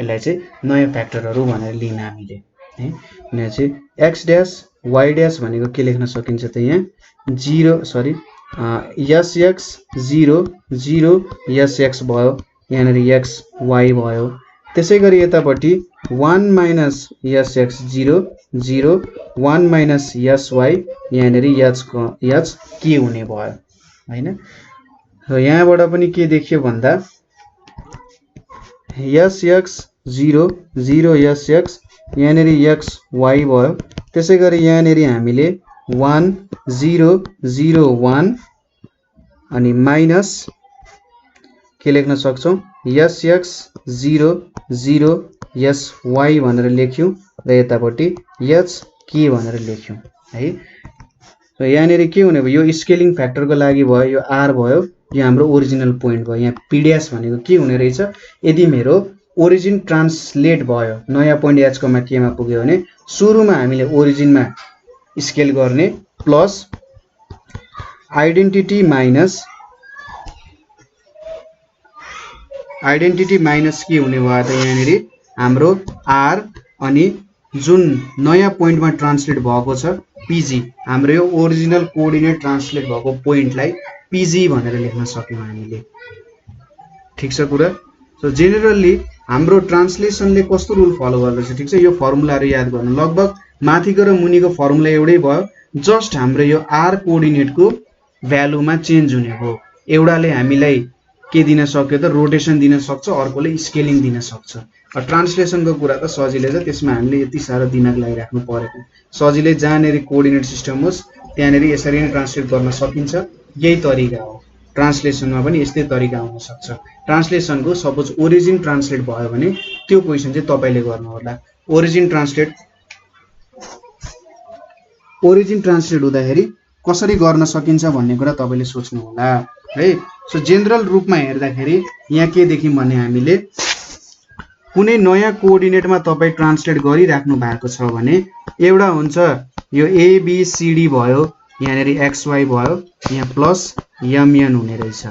यसलाई चाहिँ नयाँ फ्याक्टरहरु भनेर लिन हामीले है। यहाँ चाहिँ x डैश y डैश भनेको के लेख्न सकिन्छ त यहाँ 0 सरी sx 0 0 sx भयो यहाँनेरि x y भयो। त्यसैगरी यतापटि 1 माइनस sx 0 0 1 माइनस sy यहाँनेरि h k हुने भयो हैन। र यहाँबाट पनि के देखियो भन्दा sx 0 0 sx यहाँनेरि x y भयो। त्यसैगरी यहाँनेरि हामीले 1 0 0 1 अनि माइनस के लेख्न सक्छौं sx 0 0 sy भनेर लेख्यौं र यतापटि h k भनेर लेख्यौं है। र यहाँनेरि के हुने भयो यो स्केलिङ फ्याक्टरको लागि भयो यो r भयो यो हाम्रो ओरिजिनल पोइन्ट भयो। यहाँ p डैश भनेको के हुने रहेछ यदि मेरो ओरिजिन ट्रान्सलेट भयो नयाँ पोइन्ट h, k मा पुग्यो भने सुरुमा हामीले ओरिजिनमा स्केल गर्ने प्लस आइडेन्टिटी माइनस के हुने भयो त यहाँनेरि हाम्रो r अनि जुन नयाँ पोइन्टमा ट्रान्सलेट भएको छ pg हाम्रो यो ओरिजिनल कोअर्डिनेट ट्रान्सलेट भएको पोइन्टलाई pg भनेर लेख्न सक्यौं हामीले। ठीक छ कुरा। सो जेनरली हाम्रो ट्रान्सलेसनले कस्तो रुल फलो गर्दछ ठीक छ यो फर्मुलाहरु याद गर्नु लगभग माथिको र मुनिको फर्मुला एउटै भयो जस्ट हाम्रो यो r कोअर्डिनेटको भ्यालुमा चेन्ज हुने हो। एउटाले हामीलाई के दिन सक्यो त रोटेसन दिन सक्छ अर्कोले स्केलिङ दिन सक्छ। ट्रान्सलेसनको कुरा त सजिलै छ त्यसमा हामीले यति सारो दिमाग लगाइराख्नु परेको सजिलै जहाँनेरि कोअर्डिनेट सिस्टम होस् त्यहाँनेरि यसरी नै ट्रान्सलेट गर्न सकिन्छ। यही तरिका हो ट्रान्सलेसनमा पनि यस्तै तरिका हुन सक्छ। ट्रान्सलेसनको सपोज ओरिजिन ट्रान्सलेट भयो भने त्यो क्वेशन चाहिँ तपाईले गर्नु होला। ओरिजिन ट्रान्सलेट हुँदाखेरि कसरी गर्न सकिन्छ भन्ने कुरा तपाईले सोच्नु होला है। सो जनरल रूपमा हेर्दाखेरि यहाँ के देख्यौं भने हामीले कुनै नयाँ कोअर्डिनेटमा तपाई ट्रान्सलेट गरिराख्नु भएको छ भने एउटा हुन्छ यो ABCD भयो यहाँनेरि XY भयो यहाँ प्लस MN हुने रहेछ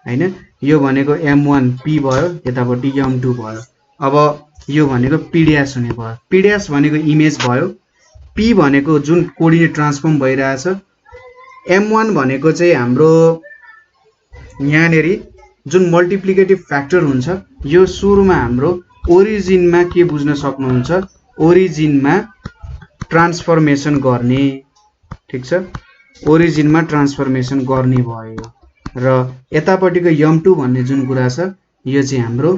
हैन। यो भनेको M1P भयो यतापटि M2 भयो। अब यो भनेको P डैश हुने भयो। P डैश भनेको इमेज भयो। P भनेको जुन कोअर्डिनेट ट्रान्सफर्म भइरहेछ। M1 भनेको चाहिँ हाम्रो यहाँनेरि जुन मल्टिप्लिकेटिभ फ्याक्टर हुन्छ यो सुरुमा हाम्रो ओरिजिनमा के बुझ्न सक्नुहुन्छ ओरिजिनमा ट्रान्सफर्मेसन गर्ने ठीक छ ओरिजिनमा ट्रान्सफर्मेसन गर्ने भयो र यतापटिको m2 भन्ने जुन कुरा छ यो चाहिँ हाम्रो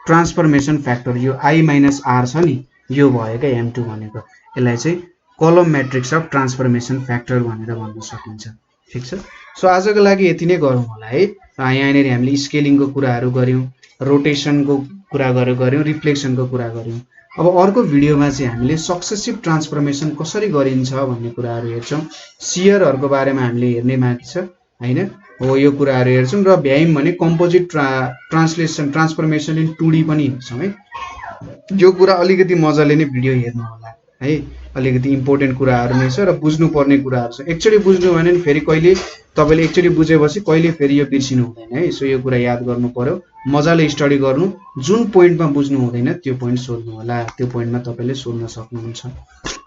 ट्रान्सफर्मेसन फ्याक्टर यो I - R छ नि यो भयो के m2 भनेको यसलाई चाहिँ कलम म्याट्रिक्स अफ ट्रान्सफर्मेसन फ्याक्टर भनेर भन्न सकिन्छ। ठीक छ। सो आजको लागि यति नै गरौँ होला है। यहाँनेरि हामीले स्केलिङको कुराहरु गर्यौं रोटेसनको कुरा गर्यौं रिफ्लेक्सनको कुरा गर्यौं। अब अर्को भिडियोमा चाहिँ हामीले सक्सेसिभ ट्रान्सफर्मेसन कसरी गरिन्छ भन्ने कुराहरु हेर्छौं। शियरहरुको बारेमा हामीले हेर्ने बाँकी छ हैन हो यो कुराहरु हेर्छौं र भ्याइम भने कम्पोजिट ट्रान्सफर्मेसन इन 2D पनि हेर्छौं है। यो कुरा अलिकति मजाले नै भिडियो हेर्नु होला है। अलिकति इम्पोर्टेन्ट कुराहरु नै छ र बुझ्नु पर्ने कुराहरु छ। एकचोटी बुझ्नु भने नि फेरि कहिले तपाईले एकचोटी बुझेपछि कहिले फेरि यो बिर्सिनु हुँदैन है। सो यो कुरा याद गर्नु पर्यो मजाले स्टडी गर्नु जुन पोइन्टमा बुझ्नु हुँदैन त्यो पोइन्ट सोध्नु होला त्यो पोइन्टमा तपाईले सोध्न सक्नुहुन्छ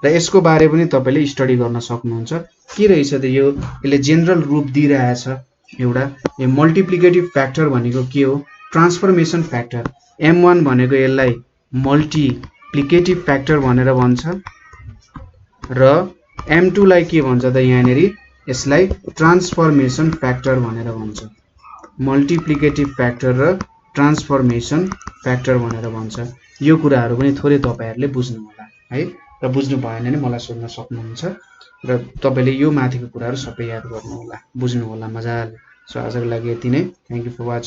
र यसको बारे पनि तपाईले स्टडी गर्न सक्नुहुन्छ के रहेछ त यो यसले जनरल रूप दिइरहेछ एउटा यो मल्टिप्लिकेटिभ फ्याक्टर भनेको के हो ट्रान्सफर्मेसन फ्याक्टर m1 भनेको यसलाई मल्टिप्लिकेटिभ फ्याक्टर भनेर भन्छ र M2 लाई के भन्छ त यहाँनेरि यसलाई ट्रान्सफर्मेसन फ्याक्टर भनेर भन्छ मल्टिप्लिकेटिभ फ्याक्टर र ट्रान्सफर्मेसन फ्याक्टर भनेर भन्छ यो कुराहरु पनि थोरै तपाईहरुले बुझ्नु होला है र बुझ्नु भएन भने मलाई सोध्न सक्नुहुन्छ र तपाईले यो माथिको कुराहरु सबै याद गर्नु होला बुझ्नु होला मजाले सो आजको लागि यति नै थ्यांक यू फर वाचिङ